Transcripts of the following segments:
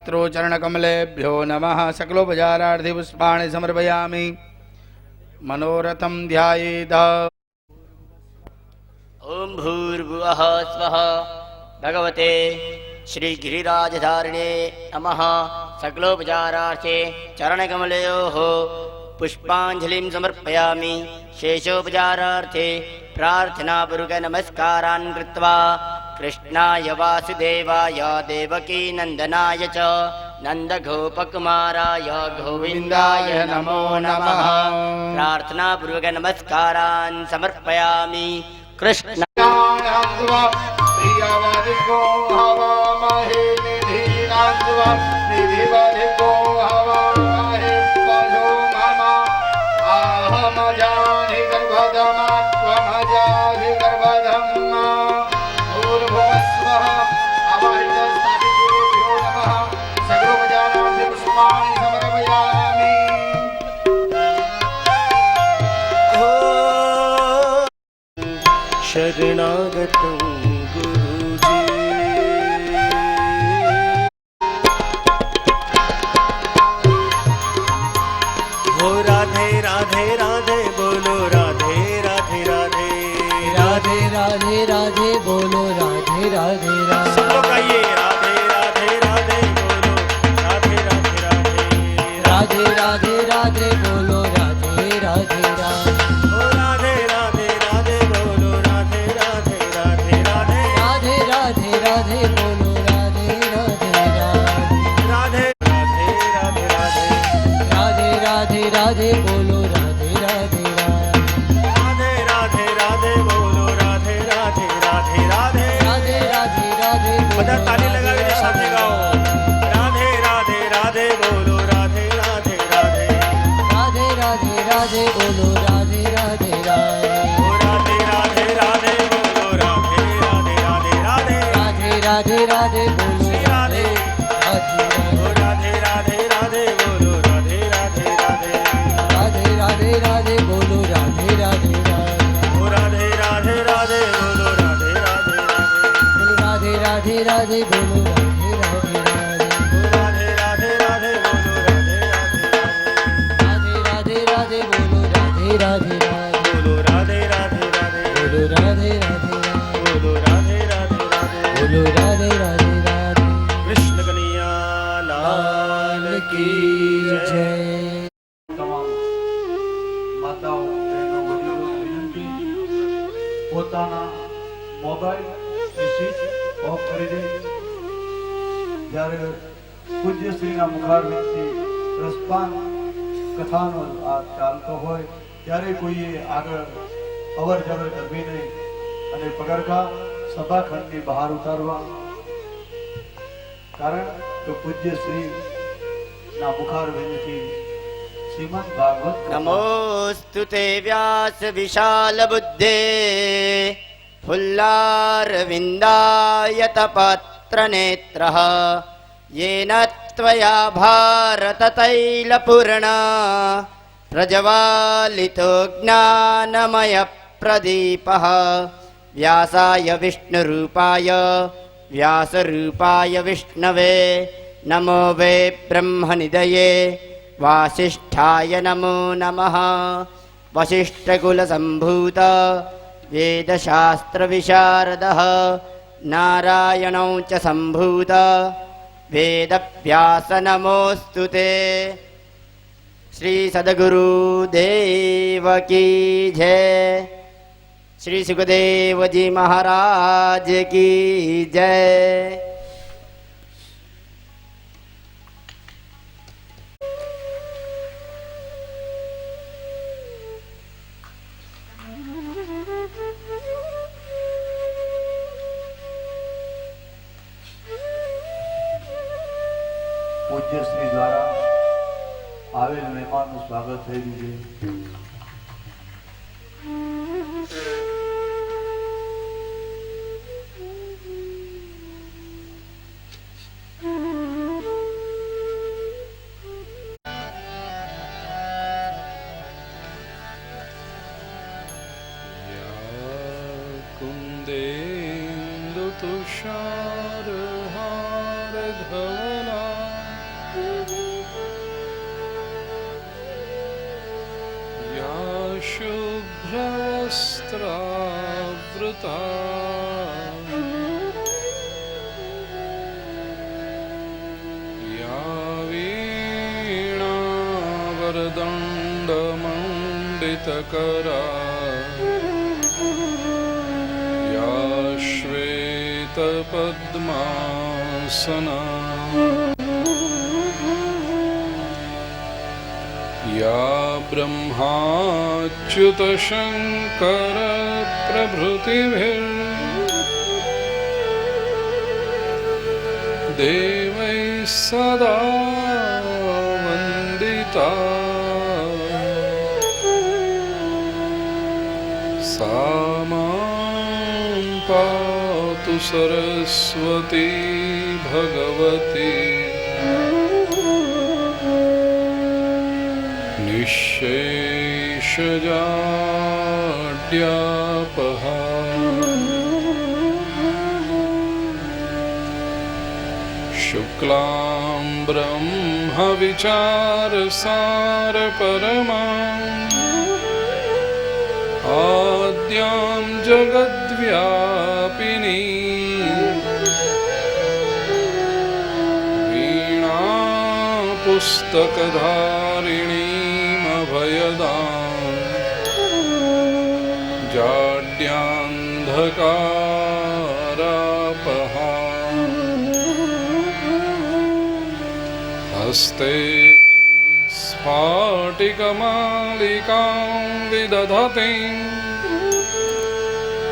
चरणकमलेभ्यो नमः। सकलोपचारार्थिपुष्पाणि समर्पयामि। मनोरथं ध्यायेत्। ओम भूर्भुवः स्वः भगवते श्री गिरिराजधारिणे नमः। सकलोपचारार्थे चरणकमलयोः पुष्पाञ्जलिं समर्पयामि। शेषोपचारार्थे प्रार्थनापूर्वक नमस्कारान् कृत्वा कृष्णाय वासुदेवाय देवकी नन्दनाय च नन्दगोपकुमाराय गोविन्दाय नमो नमः। प्रार्थनापूर्वक नमस्कारान् समर्पयामि। कृष्ण शरणागतं गुरुजी हो राधे राधे राधे बोलो राधे राधे राधे राधे राधे राधे बोलो राधे राधे राधे। सब लोग आइए राधे राधे राधे बोलो राधे राधे राधे राधे राधे राधे बोलो राधे राधे राधे। हो राधे राधे राधे बोलो राधे राधे राधे राधे राधे राधे राधे बोलो राधे राधे राधे। राधे राधे राधे राधे राधे राधे राधे बोलो राधे राधे राधे। राधे राधे राधे बोलो राधे राधे राधे राधे राधे राधे राधे બધા તાલી લગાવીને સાથે ગાઓ રાધે રાધે રાધે બોલો રાધે રાધે રાધે राधे राधे राधे बोलो राधे राधे राधे। ઓ રાધે રાધે રાધે બોલો રાધે રાધે રાધે રાધે राधे राधे राधे बोलो શ્રી રાધે राधे ઓ રાધે રાધે રાધે બોલો રાધે રાધે રાધે राधे राधे राधे बोलो राधे राधे राधे। ઓ રાધે રાધે રાધે બોલો રાધે રાધે રાધે बोलो राधे राधे राधे बोलो राधे राधे राधे। ઓ રાધે રાધે રાધે બોલો રાધે રાધે રાધે राधे राधे राधे बोलो राधे राधे राधे। બોલો રાધે રાધે રાધે बोलो राधे राधे राधे બોલો રાધે રાધે રાધે बोलो राधे राधे राधे। કૃષ્ણ કનૈયા લાલ કી જય તમામ માતાઓ બહેનો વડીલો વિનંતી પોતાના મોબાઈલ સ્વિચ ઓફ કરી દે જ્યારે પૂજ્ય શ્રીના મુખારવિંદથી રસપાન કથાનો આ ચાલતો હોય ત્યારે કોઈએ આગળ અવર જવર કરવી નહીં અને પગરખા સભાખંડની બહાર ઉતારવા કારણ કે પૂજ્ય શ્રીના મુખારવિંદથી શ્રીમદ ભાગવત नमोऽस्तु ते व्यास विशाल बुद्धे फुल्लारविन्दायतपत्र नेत्रः येन त्वया भारततैलपूर्णा प्रज्वालितो ज्ञानमय प्रदीपः व्यासाय विष्णुरूपाय व्यासरूपाय विष्णवे नमो वे ब्रह्मनिधये वासिष्ठाय नमो नमः। वसिष्ठकुलसम्भूत वेदशास्त्रविशारदः नारायणौ च सम्भूत वेदव्यास नमोऽस्तु ते। श्री सद्गुरुदेव की जय। श्री सुखदेव जी महाराज की जय। પૂજ્ય શ્રી દ્વારા આવેલ મહેમાનનું સ્વાગત થઈ રહ્યું છે कुन्देन्दुतुषारहारधवला शुभ्रवस्त्रावृता या वीणावरदण्डमण्डितकरा या श्वेतपद्मासना या ब्रह्माच्युतशङ्करप्रभृतिभिर्देवैः सदा वन्दिता सा मां पातु सरस्वती भगवती निःशेषजाड्यापहा शुक्लां ब्रह्मविचारसारपरमां आद्यां जगद्व्यापिनी वीणापुस्तकधारिणीमभयदां जाड्यान्धकारापहा हस्ते स्फाटिकमालिकां विदधतीं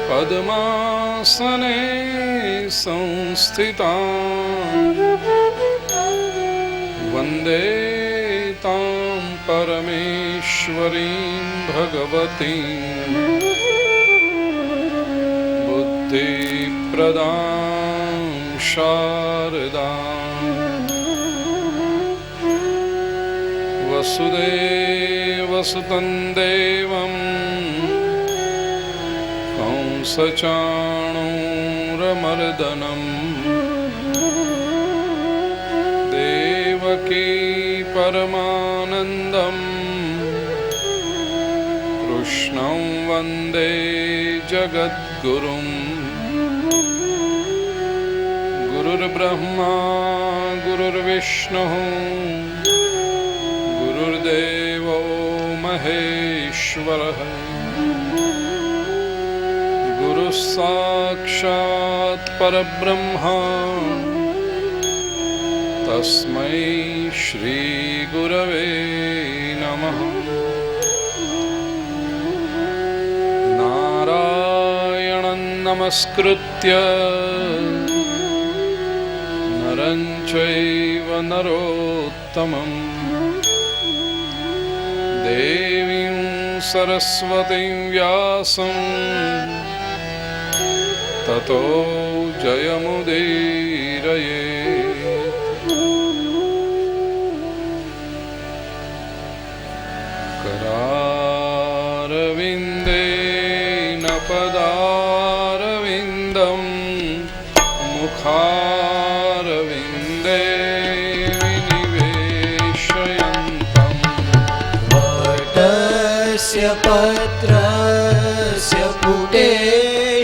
पद्मासने संस्थितां वन्दे तां परमेश्वरीं भगवतीं बुद्धिप्रदां शारदां वसुदेवसुतं देवं कंसचाणूरमर्दनं देवकी परमानन्दं कृष्णं वन्दे जगद्गुरुं गुरुर्ब्रह्मा गुरुर्विष्णुः गुरुर्देवो महेश्वरः गुरुः साक्षात् परब्रह्म तस्मै श्रीगुरवे नमः नारायणं नमस्कृत्य नरं चैव नरोत्तमं देवीं सरस्वतीं व्यासं ततो जयमुदीरये करारविन्देन पदारविन्दं मुखारविन्दे विनिवेशयन्तम् वटस्य पत्रस्य पुटे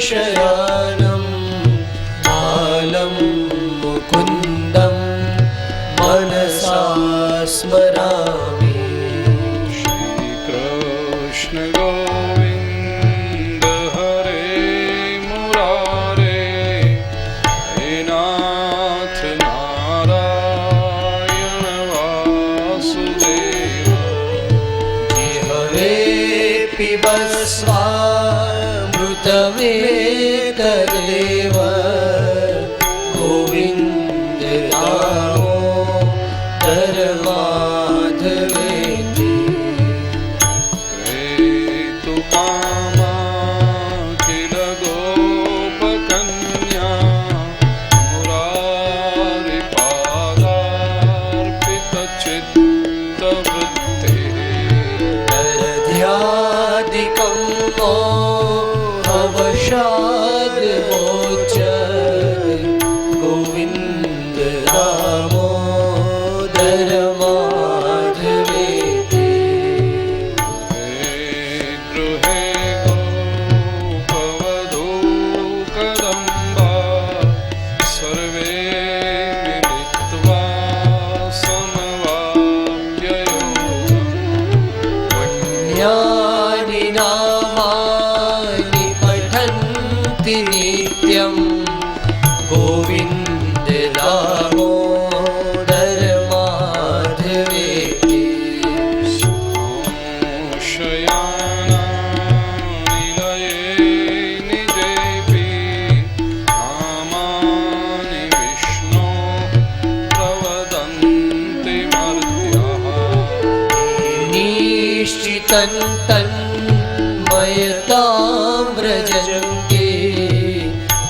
शयानम् आलं मुकुन्दं मनसा स्मरामि श्रीकृष्ण गोविन्द हरे मुरारे हे नाथ नारायण वासुदेव जिह्वे पिबस्वामृतमेतदेव गोविन्द दामोदर माधवेति क्रेतुकामा किल गोपकन्या मुरारिपादार्पितचित्तवृत्तेः दरध्यादिकं तन्मयतां व्रजन्ति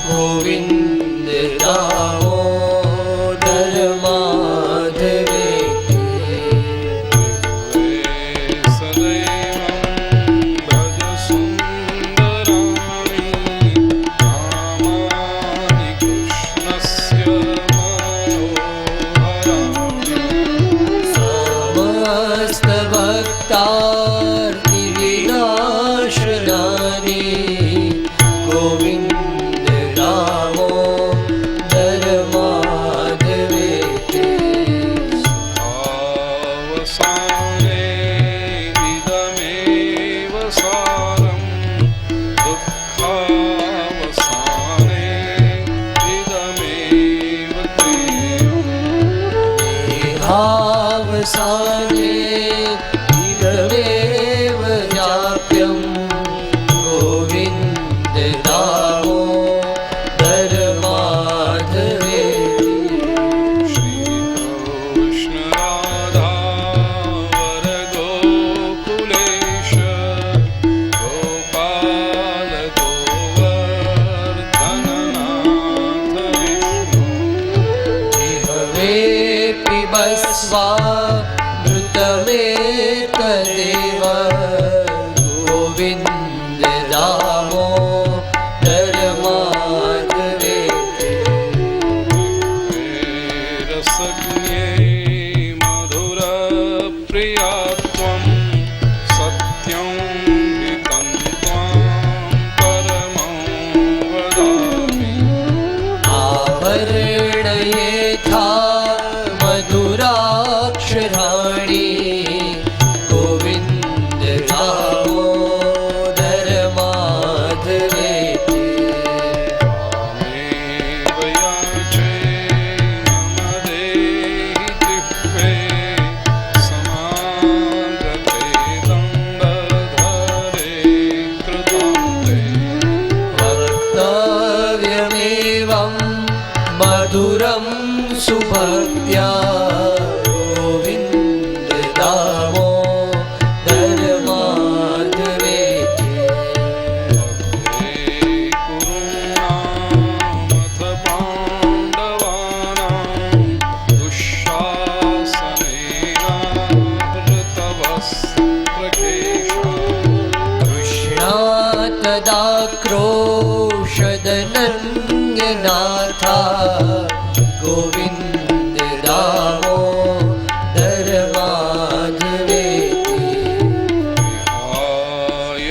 गोविन्द दामोदर माधवेति सदैवं भज सुन्दराणि नामानि कृष्णस्य मनोहराणि समस्तभक्तार्तिविनाशनानि गोविन्द दामोदर माधवेति अवसाने इदमेव सारं दुःखावसाने इदमेव देयम् देहावसाने इदमेव जाप्यं गोविन्द दामोदर माधवेति श्रीकृष्णराधा वरगोकुलेश गोपाल गोवर्धननाथ विष्णु जिह्वे पिबस्वामृतमेतदेव गोविन्द दामोदर माधवेति रसज्ञे मधुरप्रिया त्वं सत्यं हितं त्वां परमं वदामि आवरणयेथा मधुराक्षराणि गोविन्द दामोदर माधवेति त्वामेव याचे मम देहि जिह्वे समागते दण्डधरे कृतं ते वक्तव्यमेवं मधुरं सुभक्त्या गोविन्द दामोदर माधवेति भक्ते कुरूणामथ पाण्डवानां दुःशासनेनाहृतवस्त्रकेशा कृष्णा तदा क्रोशदनन्यनाथा गोविन्द दामोदर माधवेति विहाय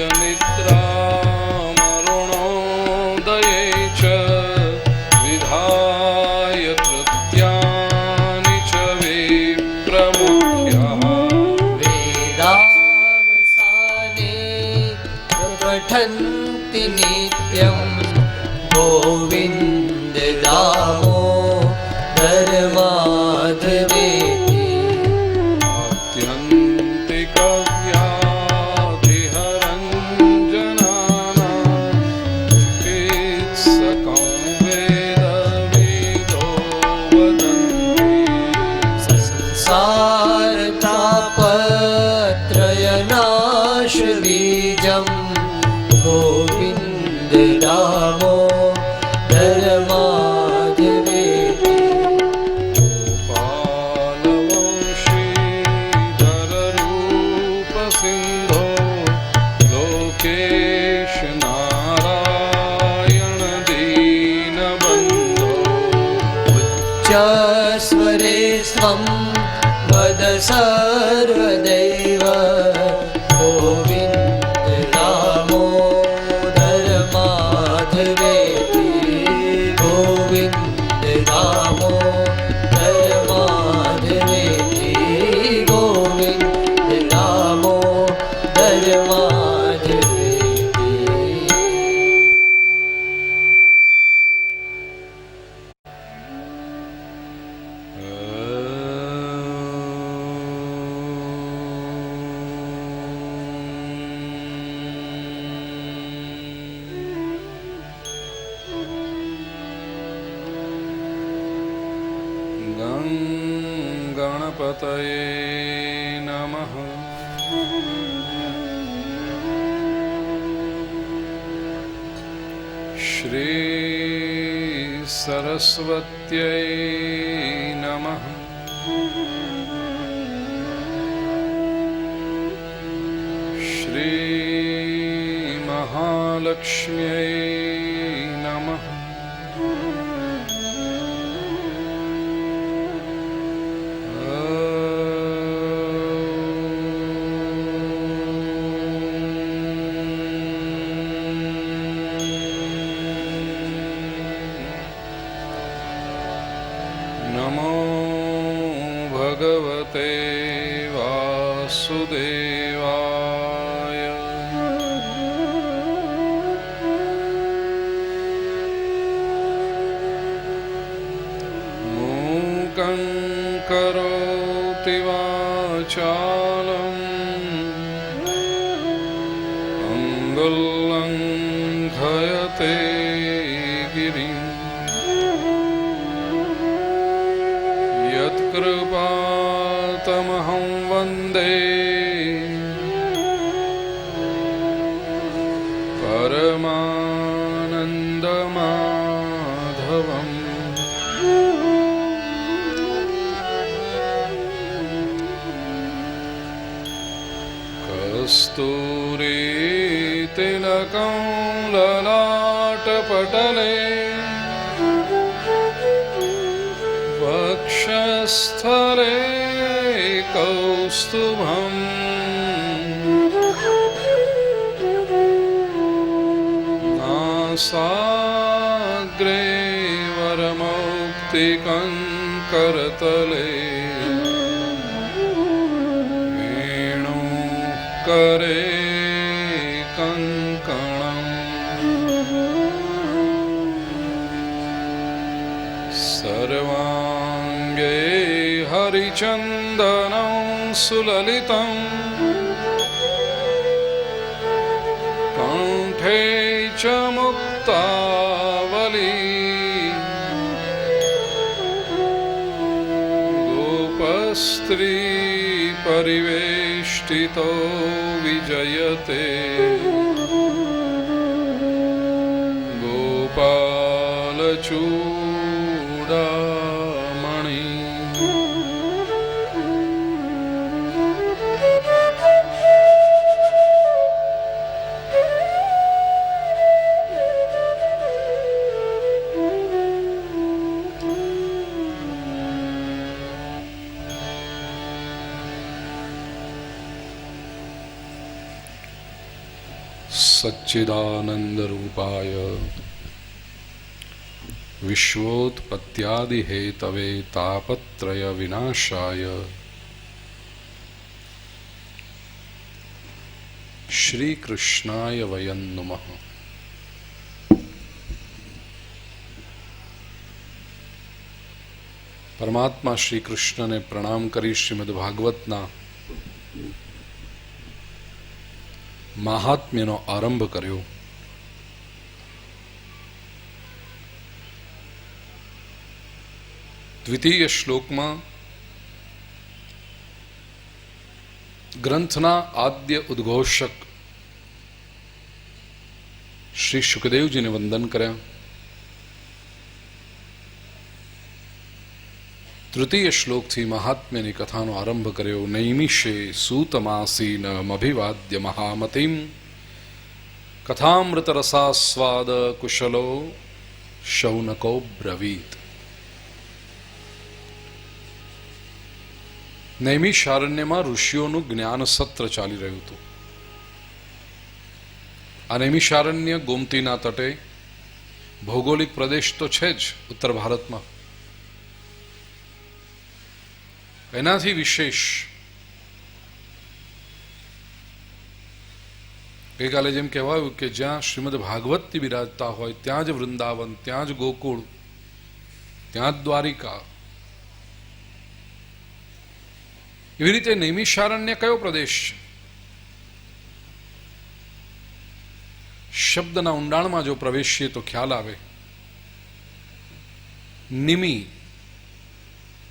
निद्रामरुणोदये च विधाय कृत्यानि च विप्रमुख्यः वेदावसाने पठन्ति नित्यं गोविन्द दामोदर माधवेति आत्यन्तिकव्याधिहरञ्जनानां चिकित्सकं वेदविदो वदन्ति संसारतापत्रयनाशबीजं गोविन्द दामोदर माधवेति गोपालवंशीधररूपसिन्धो लोकेश नारायण दीनबन्धो उच्चस्वरे स्वं वद सर्वदैव गोविन्द दामोदर माधवेति गोविन्द दामोदर माधवेति गोविन्द दामोदर माधवेति गणपतये नमः श्री सरस्वत्यै नमः। श्री महालक्ष्म्यै नमः। नमो भगवते वासुदेवाय। मूकं करोति वाचालं अङ्गुल्लङ्घयते गिरिं। यत्कृपातमहं वन्दे परमानन्दमाधवम्। कस्तूरीतिलकं ललाटपटले वक्षस्थले कौस्तुभम्। नासाग्रे वरमौक्तिकङ्करतले वेणुकरे कङ्कणम्। सर्वाङ्गे हरिचन्दनं सुललितं कण्ठे च मुक्तावली। गोपस्त्री परिवेष्टितो विजयते गोपालचूडामणि। सच्चिदानंदरूपाय विश्वोत्पत्त्यादि हेतवे तापत्रय विनाशाय श्री कृष्णाय वयं नुमः। परमात्मा श्री कृष्ण ने प्रणाम करी श्रीमद्भागवतना महात्म्यનો આરંભ કર્યો। દ્વિતીય શ્લોકમાં ગ્રંથના આદ્ય ઉદ્ઘોષક શ્રી શુકદેવજીને વંદન કર્યા। તૃતીય શ્લોકથી મહાત્મ્યની કથાનો આરંભ કર્યો। નૈમિષે સૂતમાસીનમભિવાદ્ય મહામતિમ કથામૃત રસાસ્વાદ કુશલો શૌનકો બ્રવીત। નૈમિષારણ્યમાં ઋષિઓનું જ્ઞાન સત્ર ચાલી રહ્યું હતું। આ નૈમિષારણ્ય ગોમતીના તટે ભૌગોલિક પ્રદેશ તો છે જ ઉત્તર ભારતમાં, એનાથી વિશેષ ગઈકાલે જેમ કહેવાયું કે જ્યાં શ્રીમદ ભાગવતથી બિરાજતા હોય ત્યાં જ વૃંદાવન, ત્યાં જ ગોકુળ, ત્યાં જ દ્વારિકા, એવી રીતે નૈમિષારણ્ય કયો પ્રદેશ છે? શબ્દના ઊંડાણમાં જો પ્રવેશીએ તો ખ્યાલ આવે। નિમિ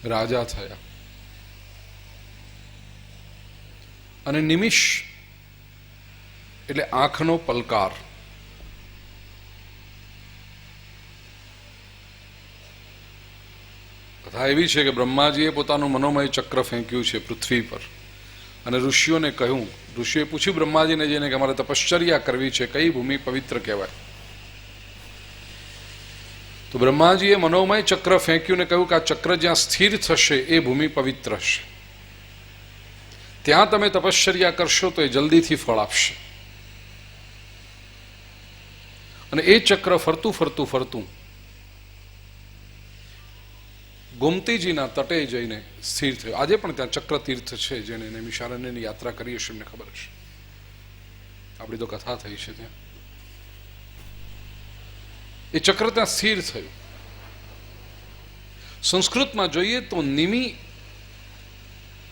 રાજા થયા અને નિમિષ એટલે આંખનો પલકાર। કથા એવી છે કે બ્રહ્માજીએ પોતાનું મનોમય ચક્ર ફેંક્યું છે પૃથ્વી પર અને ઋષિઓને કહ્યું, ઋષિઓએ પૂછ્યું બ્રહ્માજીને જઈને કે અમારે તપશ્ચર્યા કરવી છે, કઈ ભૂમિ પવિત્ર કહેવાય? તો બ્રહ્માજીએ મનોમય ચક્ર ફેંક્યું ને કહ્યું કે આ ચક્ર જ્યાં સ્થિર થશે એ ભૂમિ પવિત્ર હશે, ત્યાં તમે તપશ્ચર્યા કરશો તો એ જલ્દીથી ફળ આપશે. અને એ ચક્ર ફરતું ફરતું ફરતું ગોમતીજીના તટે જઈને સ્થિર થયું. આજે પણ ત્યાં ચક્ર તીર્થ છે, જેને નૈમિષારણ્યની યાત્રા કરી હશે એમને ખબર હશે, આપણી તો કથા થઈ છે ત્યાં. એ ચક્ર ત્યાં સ્થિર થયું. સંસ્કૃતમાં જોઈએ તો નિમિ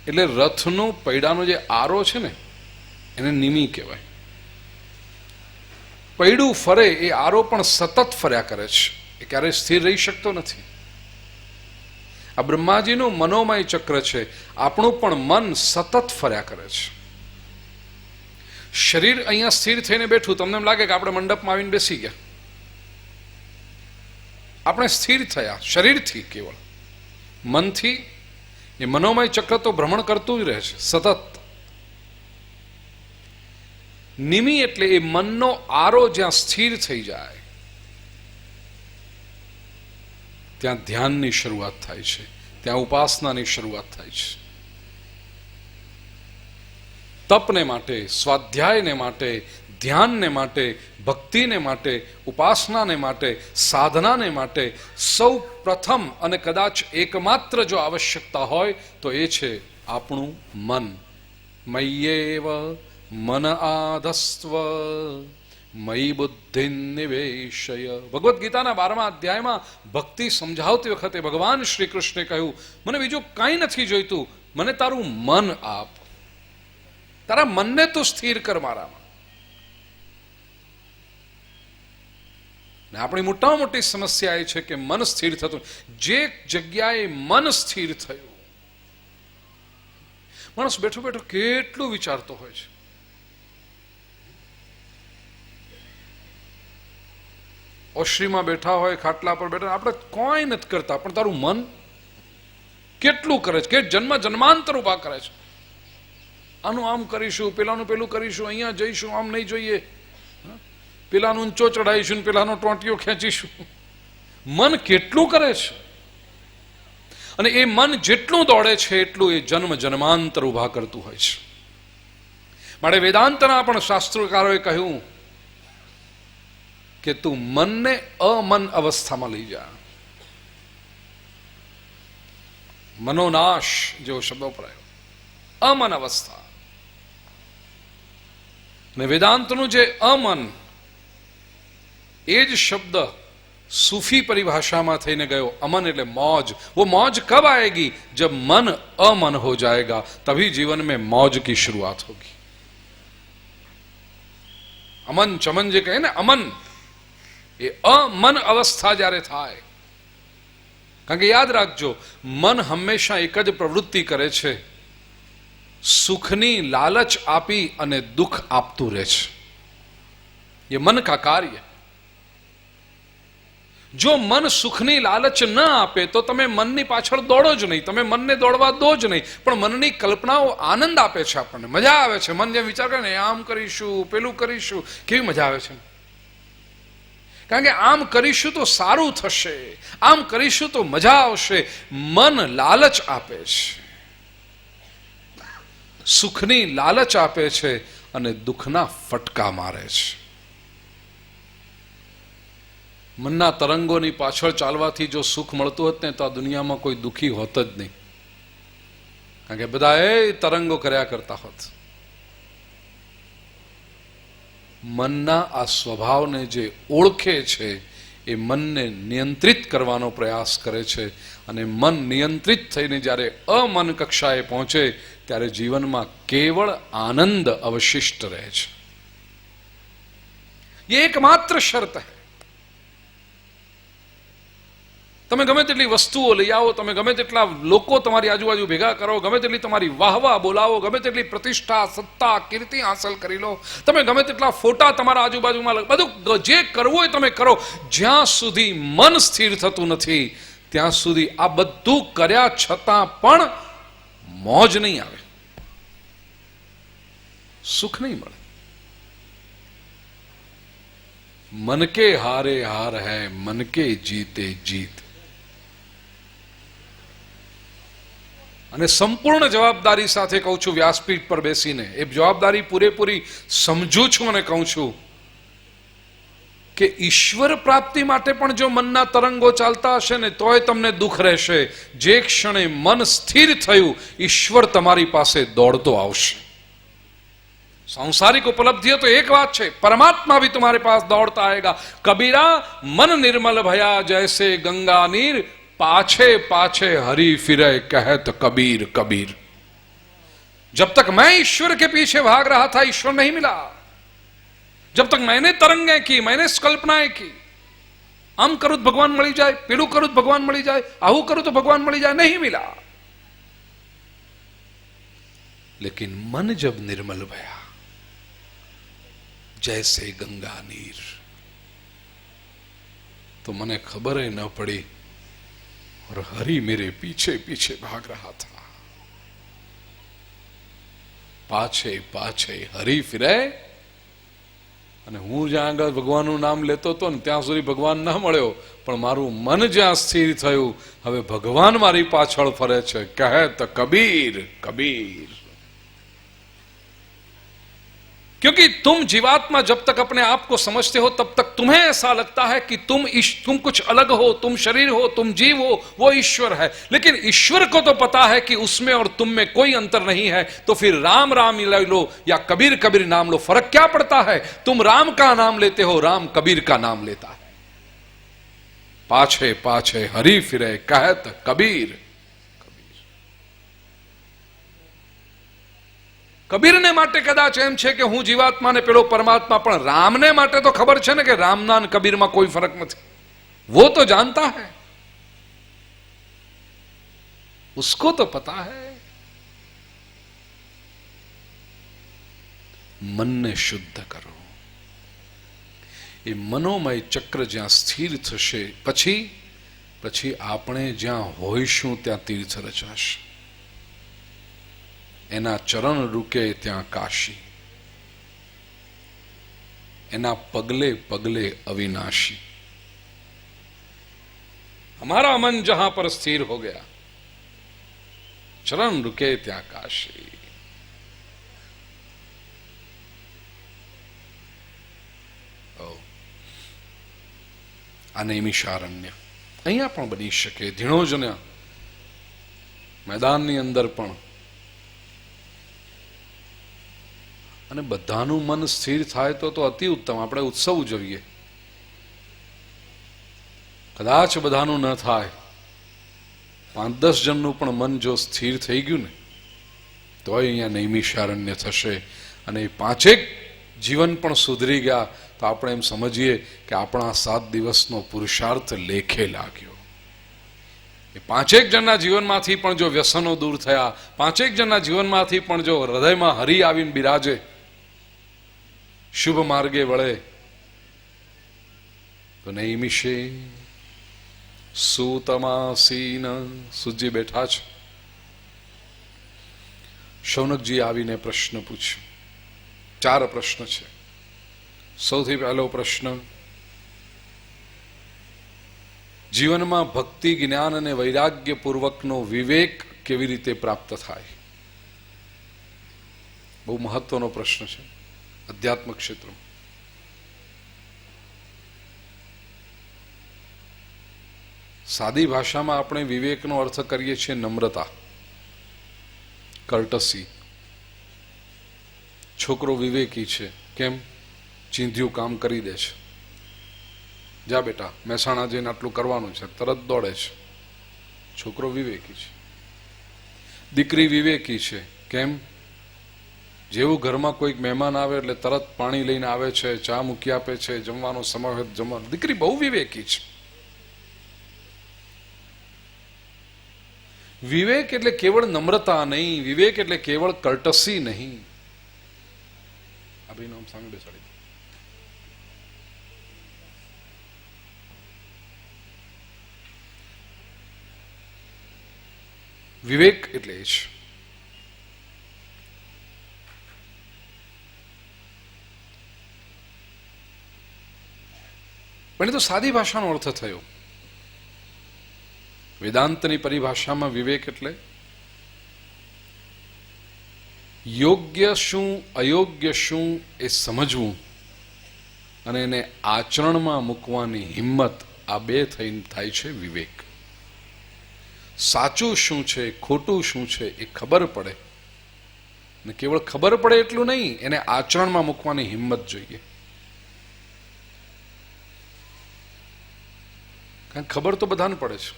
એટલે રથનો પૈડાનો જે આરો છે ને એને નિમિ કહેવાય. પૈડું ફરે એ આરો પણ સતત ફર્યા કરે છે, એ ક્યારેય સ્થિર રહી શકતો નથી. આ બ્રહ્માજીનું મનોમય ચક્ર છે, આપણું પણ મન સતત ફર્યા કરે છે. શરીર અહીંયા સ્થિર થઈને બેઠું, તમને એમ લાગે કે આપણે મંડપમાં આવીને બેસી ગયા, આપણે સ્થિર થયા શરીરથી, કેવળ મનથી એ મનોમય ચક્ર તો ભ્રમણ કરતું જ રહે છે સતત. નિમિ એટલે એ મનનો આરો જ્યાં સ્થિર થઈ જાય ત્યાં ધ્યાનની શરૂઆત થાય છે, ત્યાં ઉપાસનાની શરૂઆત થાય છે. તપને માટે, સ્વાધ્યાયને માટે, ધ્યાનને માટે, ભક્તિને માટે, ઉપાસનાને માટે, સાધનાને માટે સૌ પ્રથમ અને કદાચ એકમાત્ર જો આવશ્યકતા હોય તો એ છે આપણું મન. મય્યેવ મન આધસ્વ મયી બુદ્ધિ નિવેશય. ભગવદ્ ગીતાના 12મા અધ્યાયમાં ભક્તિ સમજાવતી વખતે ભગવાન શ્રી કૃષ્ણે કહ્યું, મને બીજું કંઈ નથી જોઈતું, મને તારું મન આપ, તારા મનને તું સ્થિર કર મારામાં. આપણી મોટામાં મોટી સમસ્યા એ છે કે મન સ્થિર થતું. જે જગ્યાએ મન સ્થિર થયું, માણસ બેઠો બેઠો કેટલું વિચારતો હોય છે. ઓશ્રીમાં બેઠા હોય, ખાટલા પર બેઠા, આપણે કોઈ નથી કરતા, પણ તારું મન કેટલું કરે છે, કે જન્મ જન્માંતર ઉભા કરે છે. આનું આમ કરીશું, પેલાનું પેલું કરીશું, અહીંયા જઈશું, આમ નહીં જોઈએ, પેલાનું ઊંચો ચડાવીશું, પેલાનો ટોંટીઓ ખેંચીશું. મન કેટલું કરે છે, અને એ મન જેટલું દોડે છે એટલું એ જન્મ જન્માંતર ઉભા કરતું હોય છે. માટે વેદાંતના પણ શાસ્ત્રકારોએ કહ્યું કે તું મનને અમન અવસ્થામાં લઈ જા. મનોનાશ જેવો શબ્દ વપરાયો, અમન અવસ્થા. અને વેદાંતનું જે અમન, એ જ શબ્દ सूफी परिभाषा में थईने गयो अमन એટલે मौज. वो मौज कब आएगी? जब मन अमन हो जाएगा, तभी जीवन में मौज की शुरुआत होगी. अमन चमन जे कहे ने अमन, ये अमन अवस्था જ્યારે થાય, કારણ કે યાદ રાખજો મન હંમેશા એક જ પ્રવૃત્તિ કરે છે, સુખની લાલચ આપી અને દુઃખ આપતું રહે છે. ये मन का कार्य. જો મન સુખની લાલચ ન આપે તો તમે મનની પાછળ દોડો જ નહીં, તમે મનને દોડવા દો જ નહીં. પણ મનની કલ્પનાઓ આનંદ આપે છે, આપણને મજા આવે છે. મન જેમ વિચાર કરે ને આમ કરીશું, પેલું કરીશું, કેવી મજા આવે છે. કારણ કે આમ કરીશું તો સારું થશે, આમ કરીશું તો મજા આવશે. મન લાલચ આપે છે, સુખની લાલચ આપે છે અને દુઃખના ફટકા મારે છે. મનના તરંગોની પાછળ ચાલવાથી જો સુખ મળતું હોત ને તો આ દુનિયામાં કોઈ દુઃખી હોત જ નહીં, કારણ કે બધા એ તરંગો કર્યા કરતા હોત. મનના આ સ્વભાવને જે ઓળખે છે એ મનને નિયંત્રિત કરવાનો પ્રયાસ કરે છે, અને મન નિયંત્રિત થઈને જ્યારે અમન કક્ષાએ પહોંચે ત્યારે જીવનમાં કેવળ આનંદ અવશિષ્ટ રહે છે. એ એકમાત્ર શરત હૈ. તમે ગમે તેટલી વસ્તુઓ લઈ આવો, તમે ગમે તેટલા લોકો તમારી આજુબાજુ ભેગા કરો, ગમે તેટલી તમારી વાહવા બોલાવો, ગમે તેટલી પ્રતિષ્ઠા, સત્તા, કીર્તિ હાંસલ કરી લો, તમે ગમે તેટલા ફોટા તમારા આજુબાજુમાં, બધું જે કરવું હોય તમે કરો, જ્યાં સુધી મન સ્થિર થતું નથી ત્યાં સુધી આ બધું કર્યા છતાં પણ મોજ નહીં આવે, સુખ નહીં મળે. મન કે હારે હાર હૈ, મન કે જીતે જીત. અને સંપૂર્ણ જવાબદારી સાથે કહું છું, વ્યાસપીઠ પર બેસીને એ જવાબદારી પૂરેપૂરી સમજુ છું અને કહું છું કે ઈશ્વર પ્રાપ્તિ માટે પણ જો મનના તરંગો ચાલતા હશે ને તોય તમને દુઃખ રહેશે. જે ક્ષણે મન સ્થિર થયું, ઈશ્વર તમારી પાસે દોડતો આવશે. सांसारिक उपलब्धि तो एक बात है, परमात्मा भी तुम्हारे पास दौड़ता आएगा. कबीरा मन निर्मल भया जैसे गंगा नीर, पाछे पाछे हरि फिरे कहत कबीर कबीर. जब तक मैं ईश्वर के पीछे भाग रहा था ईश्वर नहीं मिला. जब तक मैंने तरंगे की, मैंने कल्पनाएं की, आम करूं तो भगवान मળી જાય, પેલું કરું તો ભગવાન મળી જાય, આવું કરું તો ભગવાન મળી જાય, नहीं मिला. लेकिन मन जब निर्मल भया जैसे गंगा नीर, तो मने खबर ही न पड़ी और हरि मेरे पीछे पीछे भाग रहा था. पाछे पाछे हरि फिरे અને હું જ્યાં આગળ ભગવાનનું નામ લેતો હતો ને ત્યાં સુધી ભગવાન ન મળ્યો, પણ મારું મન જ્યાં સ્થિર થયું, હવે ભગવાન મારી પાછળ ફરે છે. કહે તો કબીર કબીર. क्योंकि तुम जीवात्मा जब तक अपने आप को समझते हो तब तक तुम्हें ऐसा लगता है कि तुम कुछ अलग हो, तुम शरीर हो, तुम जीव हो, वो ईश्वर है. लेकिन ईश्वर को तो पता है कि उसमें और तुम में कोई अंतर नहीं है. तो फिर राम राम लो या कबीर कबीर नाम लो, फर्क क्या पड़ता है? तुम राम का नाम लेते हो, राम कबीर का नाम लेता है. पाछे पाछे हरि फिरे कहत कबीर. કબીરને માટે કદાચ એમ છે કે હું જીવાત્મા ને પેલો પરમાત્મા, પણ રામને માટે તો ખબર છે ને કે રામના અને કબીરમાં કોઈ ફરક નથી. वो तो जानता है, उसको तो पता है. મનને શુદ્ધ કરો. એ મનોમય ચક્ર જ્યાં સ્થિર થશે પછી આપણે જ્યાં હોઈશું ત્યાં તીર્થ રચાશે. એના ચરણ રૂકે ત્યાં કાશી, એના पगले पगले अविनाशी. हमारा मन जहां पर स्थिर हो गया, चरण रुके ત્યાં કાશી. આ નૈમિષારણ્ય અહીંયા પણ બની શકે. ધીણોજના મેદાનની અંદર પણ, અને બધાનું મન સ્થિર થાય તો અતિ ઉત્તમ. આપણે ઉત્સવ ઉજવીએ. કદાચ બધાનું ન થાય, 5-10 જણનું પણ મન જો સ્થિર થઈ ગયું ને તો અહીંયા નૈમિષારણ્ય થશે. અને 5 જીવન પણ સુધરી ગયા તો આપણે એમ સમજીએ કે આપણા 7 દિવસનો પુરુષાર્થ લેખે લાગ્યો. એ 5 જણના જીવનમાંથી પણ જો વ્યસનો દૂર થયા, 5 જણના જીવનમાંથી પણ જો હૃદયમાં હરિ આવીને બિરાજે, શુભ માર્ગે વળે, તો નૈમિષે સુતમાસીન. સુજી બેઠા છે. શૌનકજી આવીને પ્રશ્ન પૂછ્યો. 4 પ્રશ્ન છે. સૌથી પહેલો પ્રશ્ન, જીવનમાં ભક્તિ, જ્ઞાન અને વૈરાગ્ય પૂર્વકનો વિવેક કેવી રીતે પ્રાપ્ત થાય? બહુ મહત્વનો પ્રશ્ન છે અધ્યાત્મ ક્ષેત્રમાં. સાદી ભાષામાં આપણે વિવેકનો અર્થ કરીએ છીએ નમ્રતા, કર્ટસી. છોકરો વિવેકી છે. કેમ? ચીંધ્યું કામ કરી દે છે. જા બેટા મહેસાણા જઈને આટલું કરવાનું છે, તરત દોડે છે. છોકરો વિવેકી છે. દીકરી વિવેકી છે. કેમ? જેવું ઘરમાં કોઈક મહેમાન આવે એટલે તરત પાણી લઈને આવે છે, ચા મૂકી આપે છે, જમવાનો સમય હોય જમવાનું. દીકરી બહુ વિવેકી છે. વિવેક એટલે કેવળ નમ્રતા નહીં, વિવેક એટલે કેવળ કર્ટસી નહીં. અભિનો સામે બેસાડી. વિવેક એટલે એ છે. પણ એ તો સાદી ભાષાનો અર્થ થયો. વેદાંતની પરિભાષામાં વિવેક એટલે યોગ્ય શું અયોગ્ય શું એ સમજવું અને એને આચરણમાં મૂકવાની હિંમત, આ બે થઈને થાય છે વિવેક. સાચું શું છે, ખોટું શું છે એ ખબર પડે, અને કેવળ ખબર પડે એટલું નહીં, એને આચરણમાં મૂકવાની હિંમત જોઈએ. કારણ ખબર તો બધાને પડે છે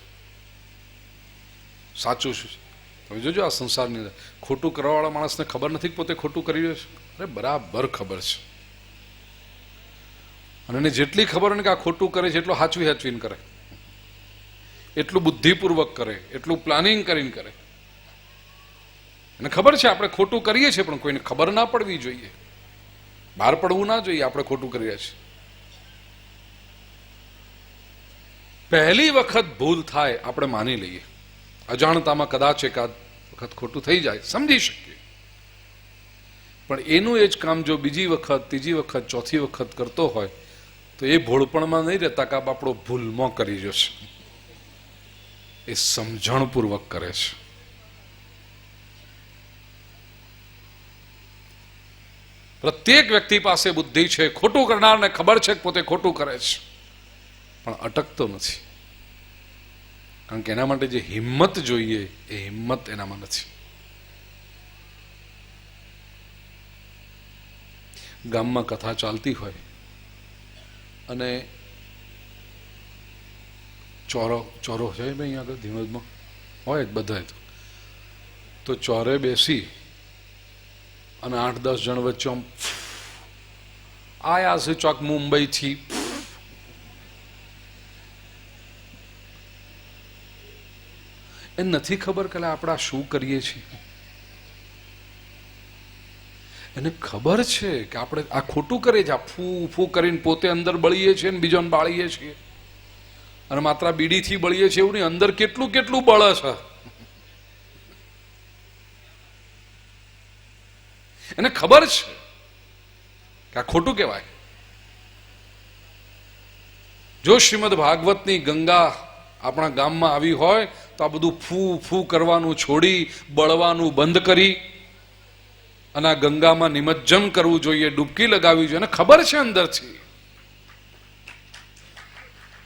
સાચું શું છે. તમે જોજો આ સંસારની અંદર ખોટું કરવાવાળા માણસને ખબર નથી કે પોતે ખોટું કરી રહ્યો છે. અરે બરાબર ખબર છે. અને એને જેટલી ખબર હોય ને કે આ ખોટું કરે છે, એટલું હાચવીને કરે, એટલું બુદ્ધિપૂર્વક કરે, એટલું પ્લાનિંગ કરીને કરે. એને ખબર છે આપણે ખોટું કરીએ છીએ, પણ કોઈને ખબર ના પડવી જોઈએ, બહાર પડવું ના જોઈએ આપણે ખોટું કરી રહ્યા છીએ. પહેલી વખત ભૂલ થાય આપણે માની લઈએ, અજાણતામાં કદાચ એકાદ વખત ખોટું થઈ જાય, સમજી શકીએ. પણ એનું એ જ કામ જો બીજી વખત, ત્રીજી વખત, ચોથી વખત કરતો હોય તો એ ભોળપણમાં નહીં રહેતા કે આપણો ભૂલમાં કરી જશે. એ સમજણપૂર્વક કરે છે. પ્રત્યેક વ્યક્તિ પાસે બુદ્ધિ છે. ખોટું કરનારને ખબર છે કે પોતે ખોટું કરે છે, પણ અટકતો નથી. કારણ કે એના માટે જે હિંમત જોઈએ એ હિંમત એનામાં નથી. ગામમાં કથા ચાલતી હોય અને ચોરો છે ભાઈ આગળ ધીમજમાં હોય બધા, તો ચોરે બેસી અને 8-10 જણ વચ્ચે આયા છે ચોક મુંબઈથી, એ નથી ખબર કે આપણે શું કરીએ છીએ. એને ખબર છે કે આપણે આ ખોટું કરીએ છીએ, આ ફૂ ફૂ કરીને પોતે અંદર બળીએ છીએ ને બીજોને બાળીએ છીએ. અને માત્ર બીડીથી બળીએ છીએ એવું નહીં, અંદર કેટલું કેટલું બળ છે. એને ખબર છે કે આ ખોટું કહેવાય. જો શ્રીમદ ભાગવતની ગંગા આપણા ગામમાં આવી હોય તો આ બધું ફૂ ફૂ કરવાનું છોડી બળવાનું બંધ કરી અને આ ગંગામાં નિમજ્જન કરવું જોઈએ, ડૂબકી લગાવવી જોઈએ. અને ખબર છે અંદરથી,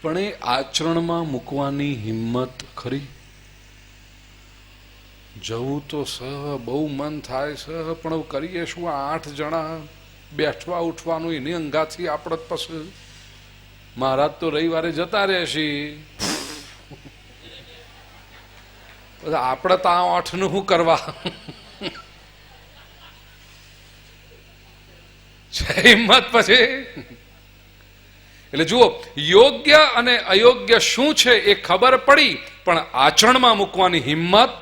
પણ એ આચરણમાં મૂકવાની હિંમત ખરી. જવું તો બહુ મન થાય છે, પણ કરીએ શું? 8 જણા બેઠવા ઉઠવાનું એની અંગાથી આપણે પછી મહારાજ તો રવિવારે જતા રહેશે, આપણે તો આ 8 નું શું કરવા? હિંમત પછી. એટલે જુઓ, યોગ્ય અને અયોગ્ય શું છે એ ખબર પડી, પણ આચરણમાં મૂકવાની હિંમત.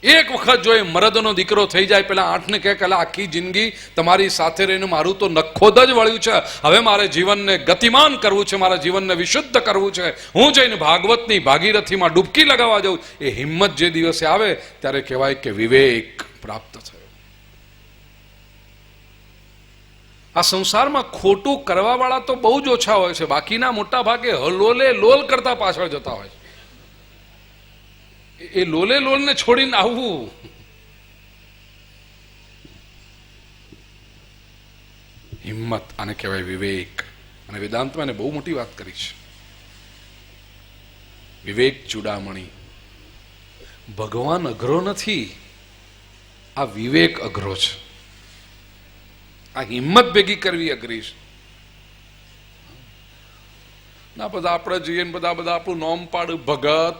એક વખત જો એ મરદનો દીકરો થઈ જાય, પેલા 8 ને કહે કે આખી જિંદગી તમારી સાથે રહીને મારું તો નખોદ જ વળ્યું છે, હવે મારે જીવનને ગતિમાન કરવું છે, મારા જીવનને વિશુદ્ધ કરવું છે, હું જઈને ભાગવતની ભાગીરથીમાં ડૂબકી લગાવવા જાઉં. એ હિંમત જે દિવસે આવે ત્યારે કહેવાય કે વિવેક પ્રાપ્ત થયો. આ સંસારમાં ખોટું કરવા વાળા તો બહુ જ ઓછા હોય છે, બાકીના મોટા ભાગે લોલે લોલ કરતા પાછળ જતા હોય છે. એ લોલે લોલ ને છોડીને આવવું, હિંમત, આને કહેવાય વિવેક. અને વેદાંતમાં એને બહુ મોટી વાત કરી છે. વિવેક ચૂડામણી. ભગવાન અઘરો નથી, આ વિવેક અઘરો છે. આ હિંમત ભેગી કરવી અઘરી છે. ના બધા આપણે જોઈએ ને બધા આપણું નોમ પાડ્યું ભગત,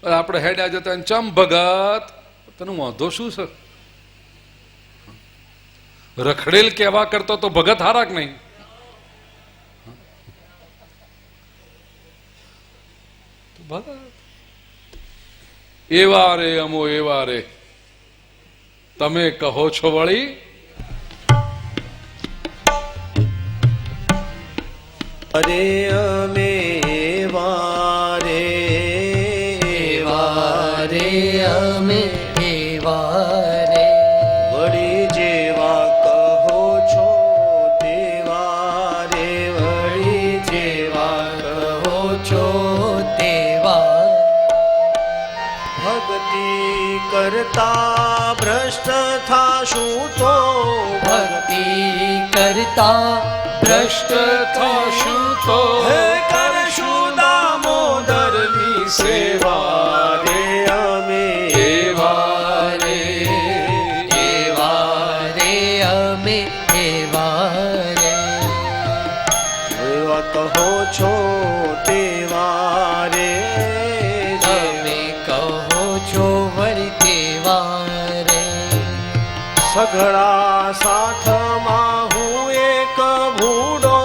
આપણે હેડ્યા જતા ચમ ભગત, તને વાંધો શું છે? રખડેલ કેવા કરતો તો ભગત હારા કે નહીં? ભગત એવા રે અમો એવા રે, તમે કહો છો વળી. અરે અમે વારે ભક્તિ કરતા ભ્રષ્ટ થાશું તો ભક્તિ કરતા ભ્રષ્ટ થશું તો હે કરશું દામોદરની સેવા રે અમે એવા રે અમે એવા રે એવા કહો છો તેવા રે તમે કહો છો વળી તેવા રે સઘળા સાથમાં હું એક ભૂડો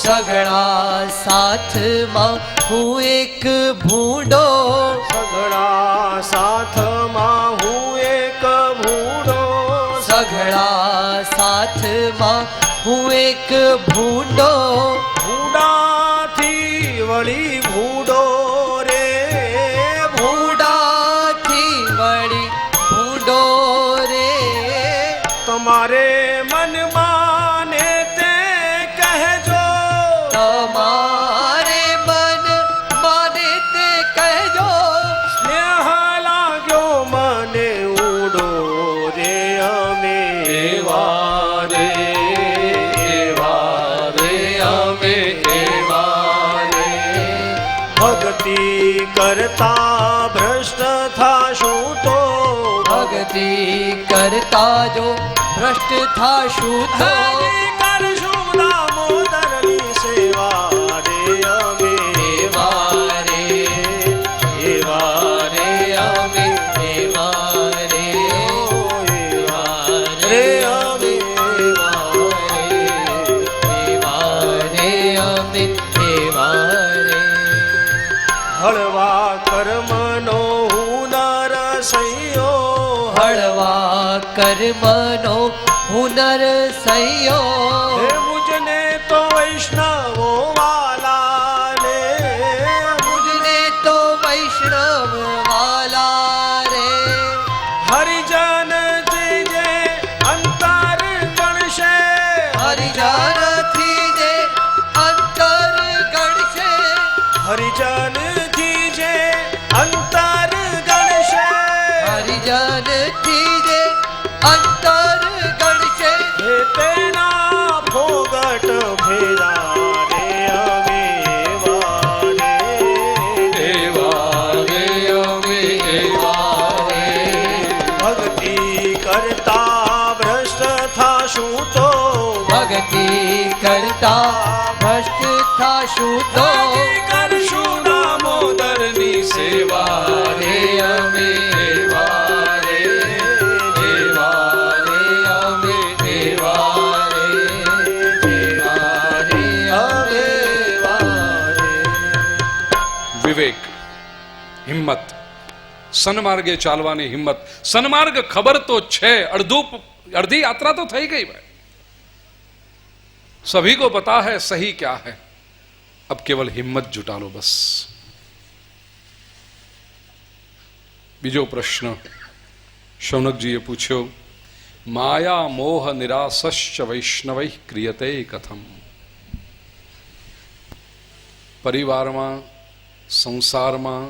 સઘળા સાથમાં હું એક ભૂંડો સઘળા સાથમાં હું એક ભૂડો સઘળા સાથમાં હું એક ભૂંડો ભૂડાથી વળી ભૂડો રે ભૂંડાથી વળી ભૂંડો રે તમારે મનમાં ને તે કહેજો તમારે મન માને તે કહેજો સ્નેહ લાગ્યો મને ઉડો રે અમે એવા રે અમે એવા રે ભક્તિ કરતા ભ્રષ્ટ થાશું તો ભક્તિ કરતા જો ભ્રષ્ટ થાશું તો કરશું દામોદરની સેવા રે અમે એવા રે અમે એવા રે રે અમે અમે એવા રે હળવા કર્મનો હુનર સૈયો હળવા કર્મનો હુનર સૈયો હે મુજને તો વૈષ્ણવો વાલા ને મુજને તો વૈષ્ણવ વાલા રે હરિજન જે અંતર ગણશે હરિજનથી જે અંતર ગણશે હરિજનથી જે અંતર ગણશે હરિજનથી જે અંતર ગણશે હે તેના ભોગટ ફેરા રે અમે વારે એવા રે અમે એવા રે ભક્તિ કરતા ભ્રષ્ટ થાશું તો ભક્તિ કરતા ભ્રષ્ટ થાશું તો કરશું દામોદરની સેવા રે અમે એવા રે અમે એવા રે વિવેક હિંમત સન્માર્ગે ચાલવાની હિંમત સન્માર્ગ ખબર તો છે અડધી यात्रा तो થઈ ગઈ भाई सभी को पता है सही क्या है अब केवल हिम्मत जुटा लो बस બીજો પ્રશ્ન શૌનકજીએ પૂછ્યો માયા મોહ નિરાસશ્ચ વૈષ્ણવૈ ક્રિયતે કથમ પરિવારમાં સંસારમાં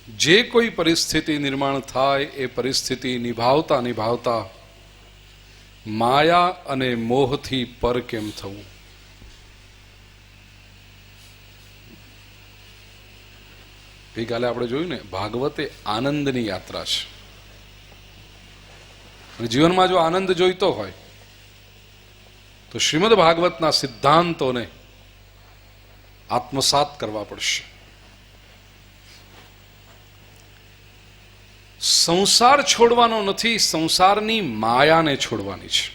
જે કોઈ પરિસ્થિતિ નિર્માણ થાય એ પરિસ્થિતિ નિભાવતા નિભાવતા માયા અને મોહથી પર કેમ થવું ગઈકાલે આપણે જોયું ને ભાગવત એ આનંદની યાત્રા છે અને જીવનમાં જો આનંદ જોઈતો હોય તો શ્રીમદ ભાગવતના સિદ્ધાંતોને આત્મસાત કરવા પડશે સંસાર છોડવાનો નથી સંસારની માયાને છોડવાની છે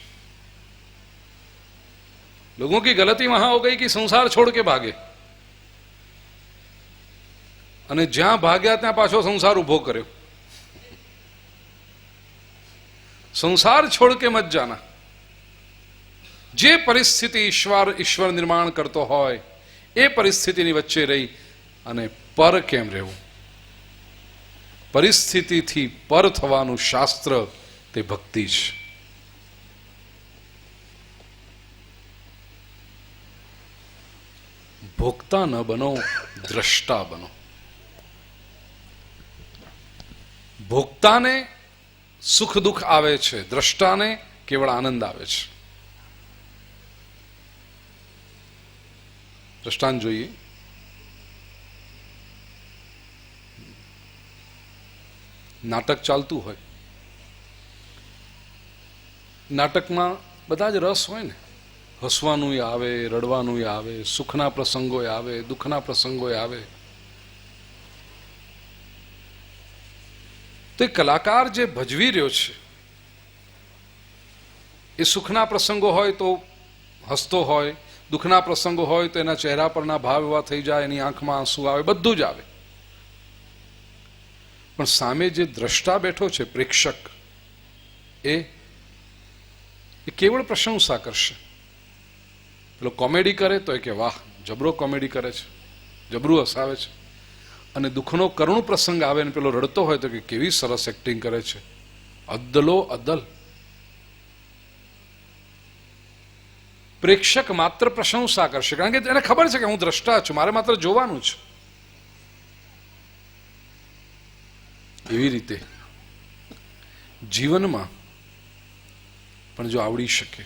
लोगों की गलती वहां हो गई कि संसार छोड़ के भागे અને જ્યાં ભાગ્યા ત્યાં પાછો સંસાર ઉભો કર્યો संसार छोड़ के मत जाना જે પરિસ્થિતિ ઈશ્વર નિર્માણ કરતો હોય એ પરિસ્થિતિની વચ્ચે રહી અને પર કેમ રહેવું પરિસ્થિતિથી પર થવાનું શાસ્ત્ર તે ભક્તિ છે ભોગતા ન બનો દ્રષ્ટા બનો ભોગતાને સુખ દુઃખ આવે છે, દ્રષ્ટાને કેવળ આનંદ આવે છે. દ્રષ્ટાંત જોઈએ. નાટક ચાલતું હોય, નાટકમાં બધા જ રસ હોય ને, હસવાનું આવે, રડવાનું આવે, સુખના પ્રસંગો આવે, દુઃખના પ્રસંગો આવે. તો કલાકાર જે ભજવી રહ્યો છે એ સુખના પ્રસંગો હોય તો હસતો હોય, દુઃખના પ્રસંગો હોય તો એના ચહેરા પરના ભાવ એવા થઈ જાય, એની આંખમાં આંસુ આવે, બધું જ આવે. પણ સામે જે દ્રષ્ટા બેઠો છે, પ્રેક્ષક, એ કેવળ પ્રશંસા કરશે. પેલો કોમેડી કરે તો એ કે વાહ, જબરો કોમેડી કરે છે, જબરું હસાવે છે. અને દુઃખનો કરુણ પ્રસંગ આવે ને પેલો રડતો હોય તો કે કેવી સરસ એક્ટિંગ કરે છે, અદ્દલો અદ્દલ. પ્રેક્ષક માત્ર પ્રશંસા કરશે, કારણ કે એને ખબર છે કે હું દ્રષ્ટા છું, મારે માત્ર જોવાનું છે. એવી રીતે જીવનમાં પણ જો આવડી શકે.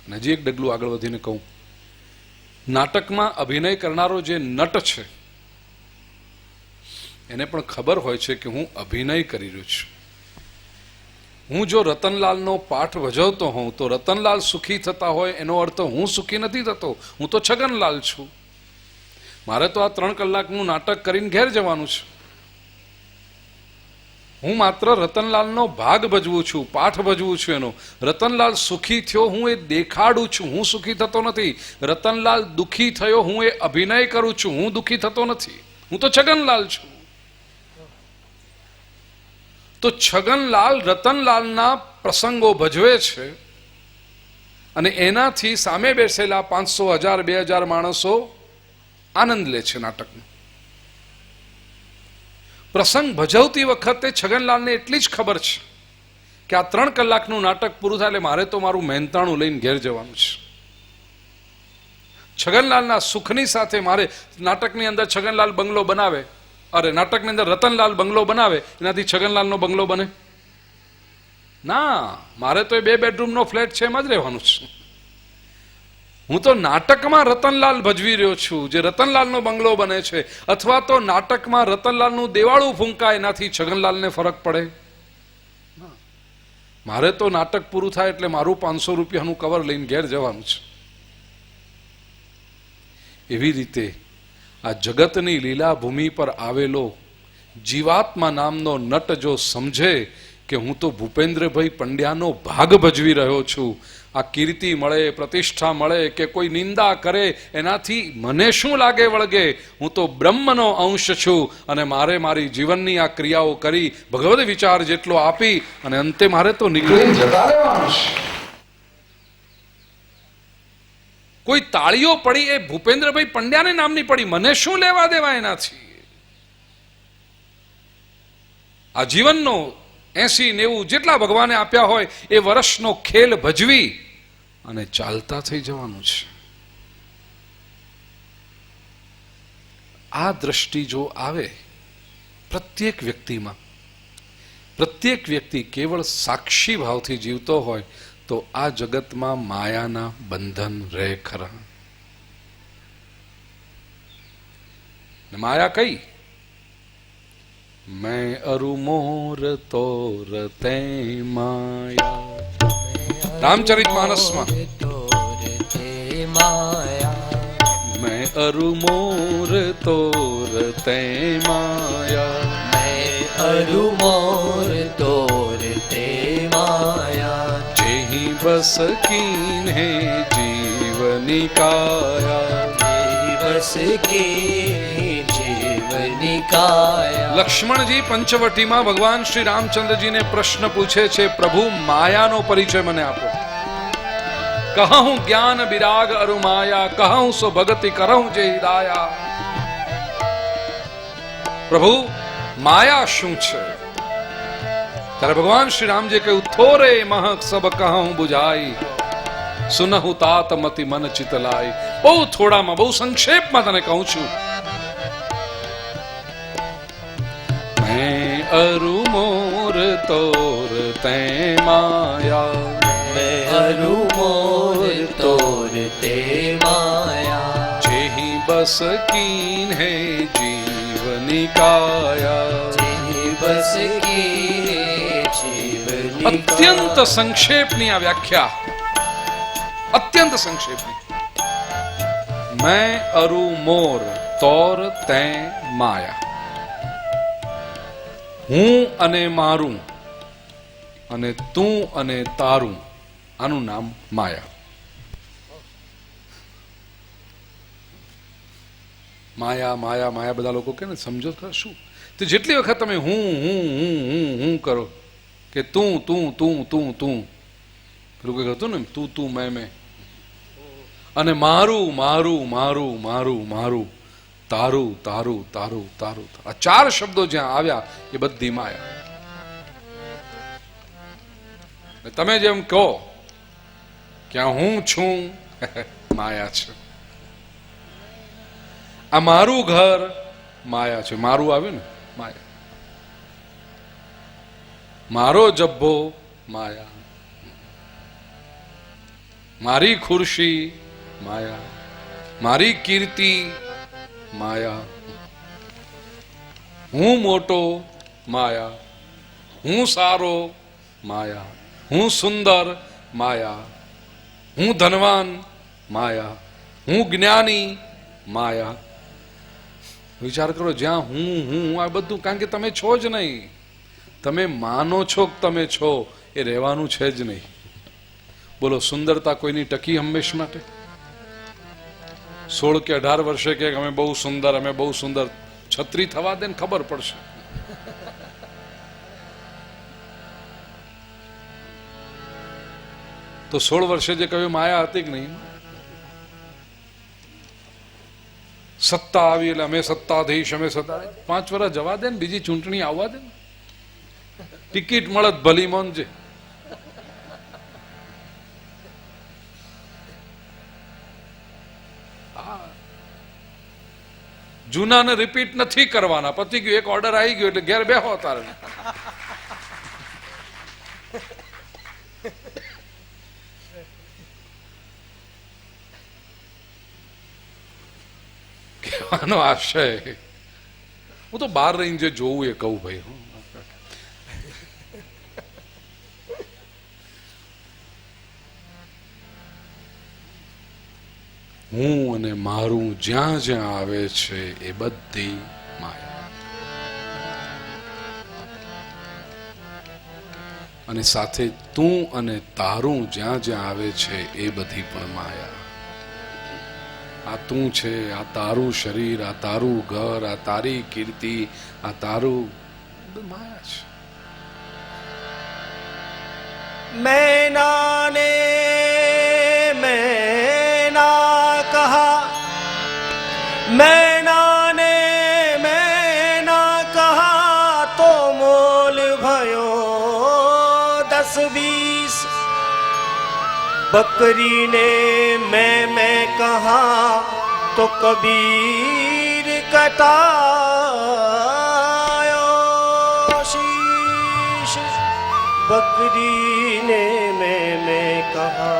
અને હજી એક ડગલું આગળ વધીને કહું, નાટકમાં અભિનય કરનારો જે નટ છે એને પણ ખબર હોય છે કે હું અભિનય કરી રહ્યો છું. હું જો રતનલાલનો પાઠ ભજવતો હોઉં તો રતનલાલ સુખી થતા હોય એનો અર્થ હું સુખી નથી થતો, હું તો છગનલાલ છું. મારે તો આ 3 કલાકનું નાટક કરીને ઘેર જવાનું છે. હું માત્ર રતનલાલનો ભાગ ભજવું છું, પાઠ ભજવું છું એનો. રતનલાલ સુખી થયો હું એ દેખાડું છું, હું સુખી થતો નથી. રતનલાલ દુઃખી થયો હું એ અભિનય કરું છું, હું દુઃખી થતો નથી. હું તો છગનલાલ છું. તો છગનલાલ રતનલાલના પ્રસંગો ભજવે છે અને એનાથી સામે બેસેલા 500, 1000, 2000 માણસો આનંદ લે છે નાટકનો. પ્રસંગ ભજવતી વખતે છગનલાલને એટલી જ ખબર છે કે આ 3 કલાકનું નાટક પૂરું થાય એટલે મારે તો મારું મહેનતાણું લઈને ઘેર જવાનું છે. છગનલાલના સુખની સાથે મારે નાટકની અંદર છગનલાલ બંગલો બનાવે, અરે નાટકની અંદર રતનલાલ બંગલો બનાવે, એનાથી છગનલાલનો બંગલો બને ના. મારે તો એ 2 બેડરૂમનો ફ્લેટ છે એમાં જ રહેવાનું છે. હું તો નાટકમાં રતનલાલ ભજવી રહ્યો છું, જે રતનલાલનો બંગલો બને છે. અથવા તો નાટકમાં રતનલાલનું દેવાળું ફૂંકાય, એનાથી છગનલાલને ફરક પડે. મારે તો નાટક પૂરું થાય એટલે મારું 500 રૂપિયાનું કવર લઈને ઘેર જવાનું છે. એવી રીતે આ જગતની લીલા ભૂમિ પર આવેલો જીવાત્મા નામનો નટ જો સમજે કે હું તો ભૂપેન્દ્રભાઈ પંડ્યાનો ભાગ ભજવી રહ્યો છું, આ કીર્તિ મળે, પ્રતિષ્ઠા મળે કે કોઈ નિંદા કરે એનાથી મને શું લાગે વળગે, હું તો બ્રહ્મનો અંશ છું અને મારે મારી જીવનની આ ક્રિયાઓ કરી ભગવદ વિચાર જેટલો આપી અને અંતે મારે તો નીકળી જતા રહેવાનું છે. કોઈ તાળીઓ પડી એ ભૂપેન્દ્રભાઈ પંડ્યાને નામની પડી, મને શું લેવા દેવા એનાથી. આ જીવનનો 80-90 જેટલા ભગવાને આપ્યા હોય એ વર્ષનો ખેલ ભજવી અને ચાલતા થઈ જવાનું છે. આ દ્રષ્ટિ જો આવે પ્રત્યેક વ્યક્તિમાં, પ્રત્યેક વ્યક્તિ કેવળ સાક્ષી ભાવથી જીવતો હોય તો આ જગતમાં માયાના બંધન રહે ખરા. માયા કઈ? मैं अरु मोर तोर ते माया. रामचरितमानस में मैं अरु मोर तोर ते माया, मैं अरु मोर तोर ते माया. जेहि बस कीन है जीवनी काया, जेहि बस कीन લક્ષ્મણજી પંચવટીમાં ભગવાન શ્રી રામચંદ્રજીને પ્રશ્ન પૂછે છે, પ્રભુ માયાનો પરિચય મને આપો. કહું જ્ઞાન વિરાગ અરુ માયા, કહું સો ભગતિ કરઉં જે હિદાયા. પ્રભુ માયા શું છે? ત્યારે ભગવાન શ્રી રામજી કહ્યું, થોરે મહક સબ કહું બુજાઈ, સુનહુ તાત મતિ મન ચિતલાઈ. બહુ થોડામાં, બહુ સંક્ષેપમાં તને કહું છું. અરુ મોર તોર તે માયા, અરુ મોર તોર તે માયા, જેહી બસ કીન હે જીવની કાયા. જેહી બસ કી જીવની અત્યંત સંક્ષેપની આ વ્યાખ્યા, અત્યંત સંક્ષેપની. मैं अरु मोर तोर તે માયા. હું અને મારું અને તું અને તારું, આનું નામ માયા. માયા માયા માયા બધા લોકો કે ને સમજો ખરા શું? તો જેટલી વખત તમે હું હું હું હું હું કરો કે તું તું તું તું તું, પેલું કઈ હતું ને તું તું મેં અને મારું મારું મારું મારું મારું, તારું તારું તારું તારું, આ ચાર શબ્દો જ્યાં આવ્યા એ બધી માયા. તમે જેમ કહો કે હું છું માયા છે. આ મારું ઘર માયા છે. મારું આવ્યું ને માયા. મારો જબ્બો માયા, મારી ખુરશી માયા, મારી કીર્તિ માયા, હું મોટો માયા, હું સારો માયા, હું સુંદર માયા, હું ધનવાન માયા, હું જ્ઞાની માયા. વિચાર કરો, જ્યાં હું આ બધું, કારણ કે તમે છો જ નહીં. તમે માનો છો કે તમે છો, એ રહેવાનું છે જ નહીં. બોલો, સુંદરતા કોઈની ટકી હંમેશ માટે? 16 કે 18 વર્ષે કે અમે બહુ સુંદર, અમે બહુ સુંદર. છત્રી થવા દે ને ખબર પડશે. તો 16 વર્ષે જે કહ્યું માયા હતી કે નહીં? સત્તા આવી એટલે અમે સત્તાધીશ, અમે સત્તા. 5 વર્ષ જવા દે ને, બીજી ચૂંટણી આવવા દે ને, ટિકિટ મળત ભલી મોનજે. જૂનાને રિપીટ નથી કરવાના. પતી ગયું, એક ઓર્ડર આવી ગયો એટલે ઘેર બેહો તારે. કહેવાનો આશય, હું તો બહાર રહીને જે જોવું એ કહું ભાઈ. હું અને મારું જ્યાં જ્યાં આવે છે એ બધી માયા. અને સાથે તું અને તારું જ્યાં જ્યાં આવે છે એ બધી પણ માયા. આ તું છે, આ તારું શરીર, આ તારું ઘર, આ તારી કીર્તિ, આ તારું, માયા છે. मैना ने मैना कहा, मैना ने मैना कहा, तो मोल भयो 10-20. बकरी ने मैं कहा, तो कबीर कटायो शीश. बकरी ने मैं कहा,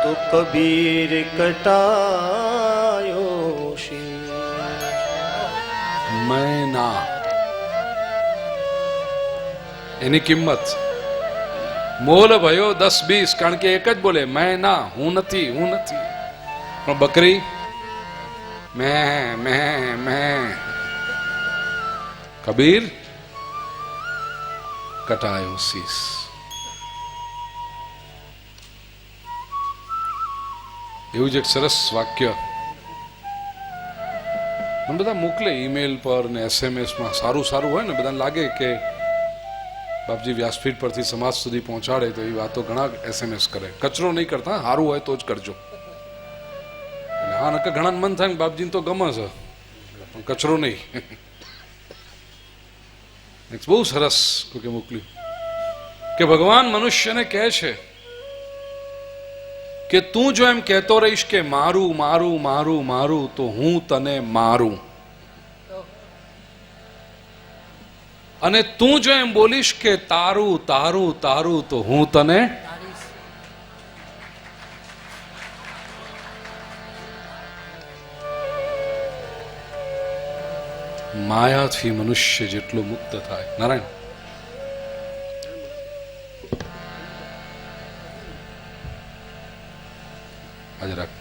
तो कबीर कटायो शीश. मैना, એની કિંમત મોલ ભયો 10-20, કારણ કે એક જ બોલે મેં ના, હું નથી, હું નથી. પણ બકરી મેં. કબીર કટાયો શીશ. એવું જ એક સરસ વાક્ય મને બધા મોકલે ઈમેલ પર ને SMS માં. સારું સારું હોય ને, બધાને લાગે કે બાપજી વ્યાસપીઠ પરથી સમાજ સુધી પહોંચાડે, તો એ વાતો ઘણા SMS કરે. કચરો નહીં કરતા, સારું હોય તો જ કરજો. હા, નકર ઘણા મન થાય ને બાપજીને તો ગમે છે, પણ કચરો નહીં. બહુ સરસ કોકે મોકલ્યું કે ભગવાન મનુષ્યને કહે છે કે તું જો એમ કહેતો રહીશ કે મારું મારું મારું મારું, તો હું તને મારું. અને તું જો એમ બોલીશ કે તારું તારું તારું, તો હું તને માયાથી મનુષ્ય જેટલો મુક્ત થાય. નારાયણ આજે રાખ.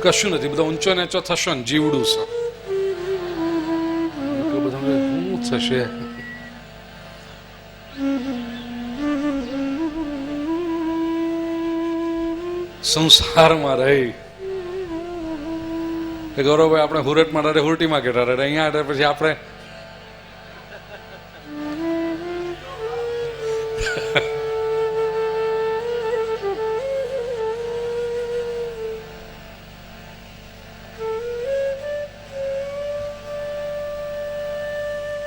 કશું નથી, બધા ઊંચો નીચો થશો ને જીવડું છે. બધા શું થશે? સંસારમાં રહી ગૌરવભાઈ આપણે હુરટમાં રહે, હુરટીમાં કેટલા રહે, અહીંયા પછી આપણે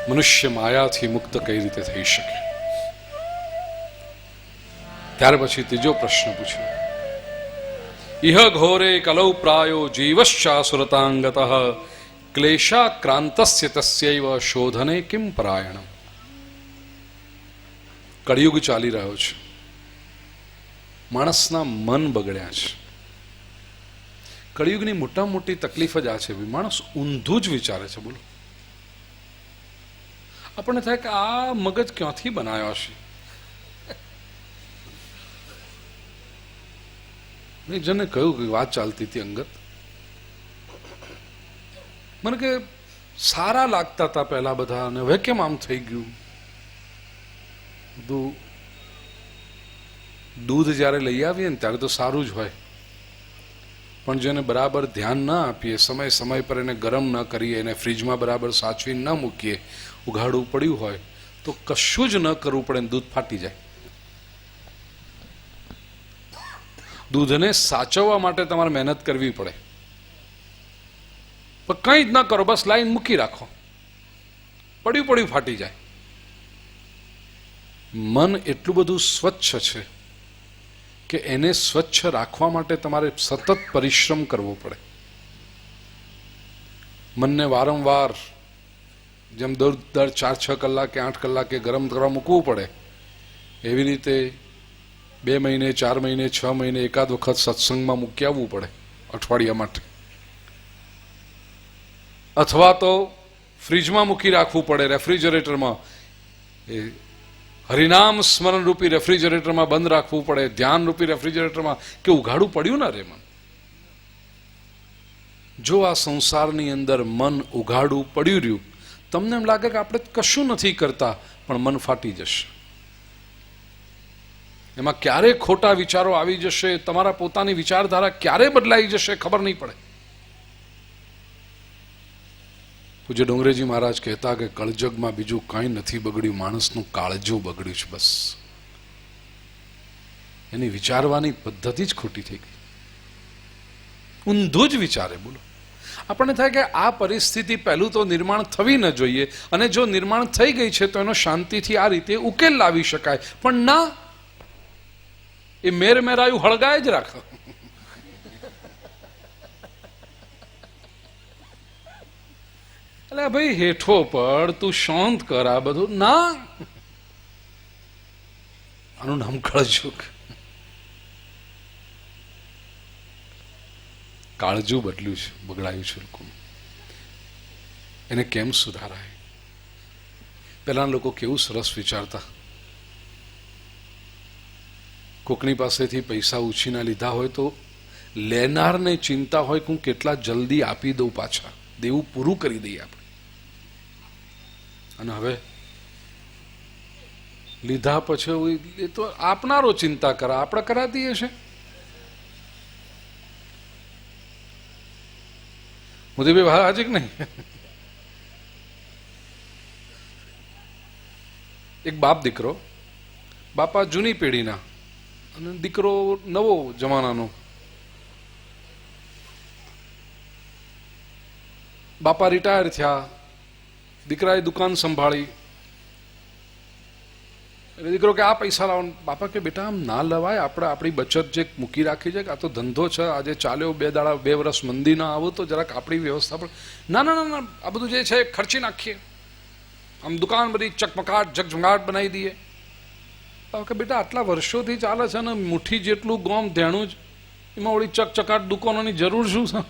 મનુષ્ય માયાથી મુક્ત કઈ રીતે થઈ શકે? ત્યાર પછી ત્રીજો પ્રશ્ન પૂછ્યો, ઇહ ઘોરે કલૌ પ્રાયો જીવશ્ચાસુરતાંગતઃ ક્લેશાક્રાંતસ્ય તસ્યૈવ શોધને કિમ પરાયણમ. કળિયુગ ચાલી રહ્યો છે, માણસના મન બગડ્યા છે. કળિયુગની મોટા મોટી તકલીફ જ આ છે, માણસ ઊંધું જ વિચારે છે. બોલો, આપણને થાય કે આ મગજ ક્યાંથી બનાવ્યો હશે? મેં જેને કહ્યું કે વાત ચાલતી હતી અંગત, મને કે સારા લાગતા હતા પહેલા બધા, અને હવે કેમ આમ થઈ ગયું? દૂધ જ્યારે લઈ આવીએ ને ત્યારે તો સારું જ હોય, પણ જેને બરાબર ધ્યાન ના આપીએ, સમય સમય પર એને ગરમ ન કરીએ, એને ફ્રીજમાં બરાબર સાચવી ન મૂકીએ, ઉઘાડું પડ્યું હોય તો કશું જ ન કરવું પડે ને દૂધ ફાટી જાય. દૂધને સાચવવા માટે તમારે મહેનત કરવી પડે, પણ કંઈ જ ન કરો, બસ લાઈન મૂકી રાખો, પડ્યું પડ્યું ફાટી જાય. મન એટલું બધું સ્વચ્છ છે કે એને સ્વચ્છ રાખવા માટે તમારે સતત પરિશ્રમ કરવો પડે. મનને વારંવાર જેમ દર 4-6 કલાકે 8 કલાકે ગરમ કરવા મૂકવું પડે, એવી રીતે 2 મહિને 4 મહિને 6 મહિને એકાદ વખત સત્સંગમાં મૂકી આવવું પડે અઠવાડિયા માટે, અથવા તો ફ્રીજમાં મૂકી રાખવું પડે, રેફ્રિજરેટરમાં, એ હરિનામ સ્મરણ રૂપી રેફ્રિજરેટરમાં બંધ રાખવું પડે, ધ્યાન રૂપી રેફ્રિજરેટરમાં, કે ઉઘાડું પડ્યું ના રે મન. જો આ સંસારની અંદર મન ઉઘાડું પડ્યું રહ્યું, તમને એમ લાગે કે આપણે કશું નથી કરતા, પણ મન ફાટી જશે. એમાં ક્યારે ખોટા વિચારો આવી જશે, તમારા પોતાની વિચારધારા ક્યારે બદલાઈ જશે ખબર નહીં પડે. પૂજ્ય ડોંગરેજી મહારાજ કહેતા કે કળજગમાં બીજું કાંઈ નથી બગડ્યું, માણસનું કાળજું બગડ્યું છે બસ. એની વિચારવાની પદ્ધતિ જ ખોટી થઈ ગઈ, ઊંધું જ વિચારે. બોલો, આપણને થાય કે આ પરિસ્થિતિ પહેલું તો નિર્માણ થવી ન જોઈએ, અને જો નિર્માણ થઈ ગઈ છે તો એનો શાંતિથી આ રીતે ઉકેલ લાવી શકાય, પણ ના, એ મેરાયું હળગાય જ રાખો. એટલે ભાઈ હેઠો પડ, તું શાંત કર, આ બધું ના. આનું નામ કળજુગ. કાળજું બદલ્યું છે, બગડાયું છે લોકોનું. એને કેમ સુધારાય? પહેલા લોકો કેવું સરસ વિચારતા, કોકની પાસેથી પૈસા ઉછીના લીધા હોય તો લેનારને ચિંતા હોય કે હું કેટલા જલ્દી આપી દઉં, પાછા દેવું પૂરું કરી દઈએ આપણે. અને હવે લીધા પછી એ તો આપનારો ચિંતા કરે, આપણે કરાતીએ છે. મોદીભાઈ હાજી કે નહીં? એક બાપ દીકરો, બાપા જૂની પેઢીના અને દીકરો નવો જમાનાનો. બાપા રિટાયર થયા, દીકરાએ દુકાન સંભાળી, એટલે દીકરો કે આ પૈસા લાવો. બાપા કે બેટા આમ ના લવાય, આપણે આપણી બચત જે મૂકી રાખી છે કે આ તો ધંધો છે, આજે ચાલ્યો 2 દાડા 2 વર્ષ મંદી ના આવું તો જરાક આપણી વ્યવસ્થા પણ ના ના ના ના આ બધું જે છે ખર્ચી નાખીએ, આમ દુકાન બધી ચકમકાટ ઝગઝગાટ બનાવી દઈએ. કે બેટા આટલા વર્ષોથી ચાલે છે ને મુઠ્ઠી જેટલું ગોમ ધેણું જ, એમાં ઓળી ચકચકાટ દુકાનોની જરૂર શું છે?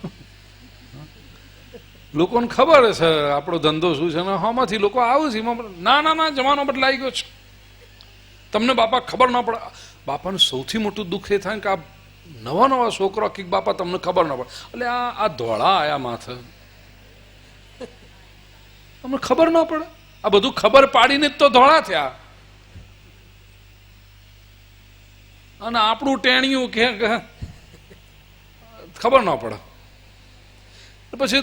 લોકોને ખબર છે આપણો ધંધો શું છે ને હમાંથી લોકો આવે છે એમાં. ના ના ના જમાનો બદલાઈ ગયો છે, તમને બાપા ખબર ના પડે. બાપાનું સૌથી મોટું દુઃખ એ થાય કે આ નવા નવા છોકરા કે બાપા તમને ખબર ના પડે. એટલે આ ધોળા આયા માથે તમને ખબર ના પડે. આ બધું ખબર પાડીને જ તો ધોળા થયા. અને આપણું ટેણિયું કે ખબર ના પડે. પછી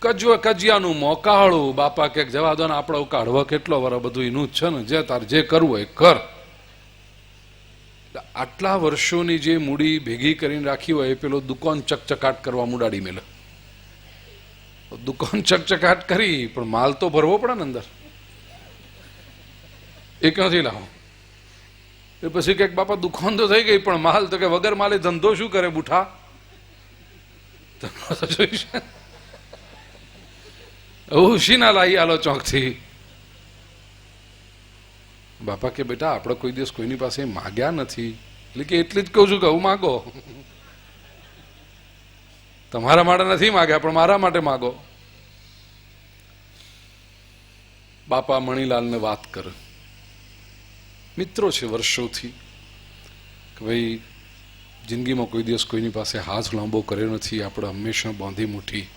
કજિયાનું મોકાળું. બાપા કે જવા દો ને, આપણે કાઢવા કેટલો વાર બધું એનું જ છે ને, જે તાર જે કરવું હોય કર. આટલા વર્ષોની જે મૂડી ભેગી કરીને રાખી હોય એ પેલો દુકાન ચકચકાટ કરવા મુડાડી મેલે. દુકાન ચકચકાટ કરી પણ માલ તો ભરવો પડે ને અંદર, એ ક્યાંથી લાવો? એ પછી કે બાપા દુકાન તો થઈ ગઈ પણ માલ તો કે વગર માલે ધંધો શું કરે બુઠા? શીના લાવી આલો ચોકથી. બાપા કે બેટા આપણે કોઈ દિવસ કોઈની પાસે માગ્યા નથી, એટલે કે એટલી જ કહું છું કે હું માગો. તમારા માટે નથી માગ્યા પણ મારા માટે માગો. બાપા મણીલાલને વાત કરે, મિત્રો છે વર્ષોથી, કે ભાઈ જિંદગીમાં કોઈ દિવસ કોઈની પાસે હાથ લાંબો કર્યો નથી, આપણે હંમેશા બાંધી મુઠ્ઠી.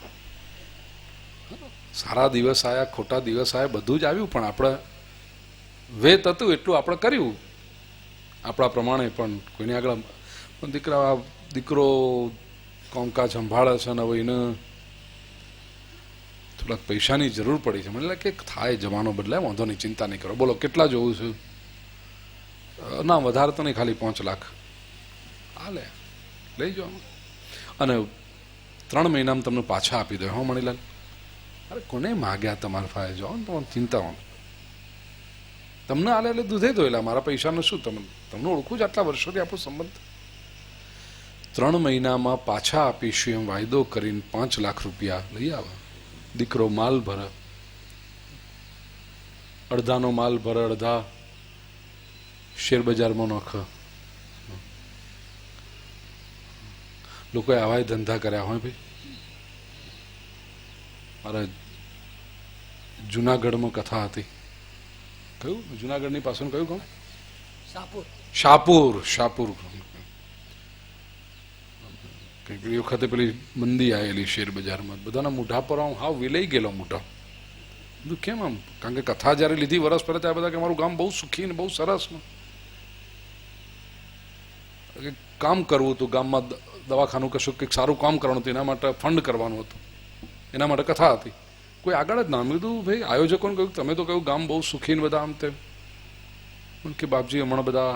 સારા દિવસ આવ્યા, ખોટા દિવસ આવ્યા, બધું જ આવ્યું, પણ આપણે વેત હતું એટલું આપણે કર્યું આપણા પ્રમાણે. પણ કોઈને આગળ દીકરો કોમકાજ સંભાળે છે ને હવે એને થોડાક પૈસાની જરૂર પડી છે. મને લાગે કે થાય, જવાનો બદલાય, વાંધો નહીં, ચિંતા નહીં કરો. બોલો કેટલા જોવું છું? ના વધારે તો નહીં, ખાલી 5 લાખ હાલે, લઈ જાઓ અને 3 મહિનામાં તમને પાછા આપી દો. હા મણીલાલ, અરે કોને માગ્યા તમારા પાસે? જાઓ ને, તમારે ચિંતા હોય તમને હાલે એટલે દૂધે ધોયેલા, મારા પૈસાનું શું? તમને ઓળખું જ આટલા વર્ષોથી આપણો સંબંધ. 3 મહિનામાં પાછા આપીશું એમ વાયદો કરીને 5 લાખ રૂપિયા લઈ આવે. દીકરો માલ ભરે, અડધાનો માલ ભરે, અડધા શેર બજારમાં નાખે. લોકોએ આવા ધંધા કર્યા હોય ભાઈ. મારા જુનાગઢમાં કથા હતી. કયું જુનાગઢની પાછળ કયું ગામ? શાહપુર. શાહપુર કઈક વખતે પેલી મંદી આવેલી શેર બજારમાં, બધાના મોઢા પર હું હાવ વિલાઈ ગયેલો મોઢા. બધું કેમ આમ? કારણ કે કથા જયારે લીધી વર્ષ પહેલા ત્યાં બધા કે મારું ગામ બહુ સુખી ને બહુ સરસ. કામ કરવું હતું ગામમાં, દવાખાનું કશું કંઈક સારું કામ કરવાનું હતું, એના માટે ફંડ કરવાનું હતું, એના માટે કથા હતી. કોઈ આગળ જ ના કીધું ભાઈ, આયોજકોને કહ્યું તમે તો કહ્યું ગામ બહુ સુખી ને બધા આમ તેમ. કે બાપજી હમણાં બધા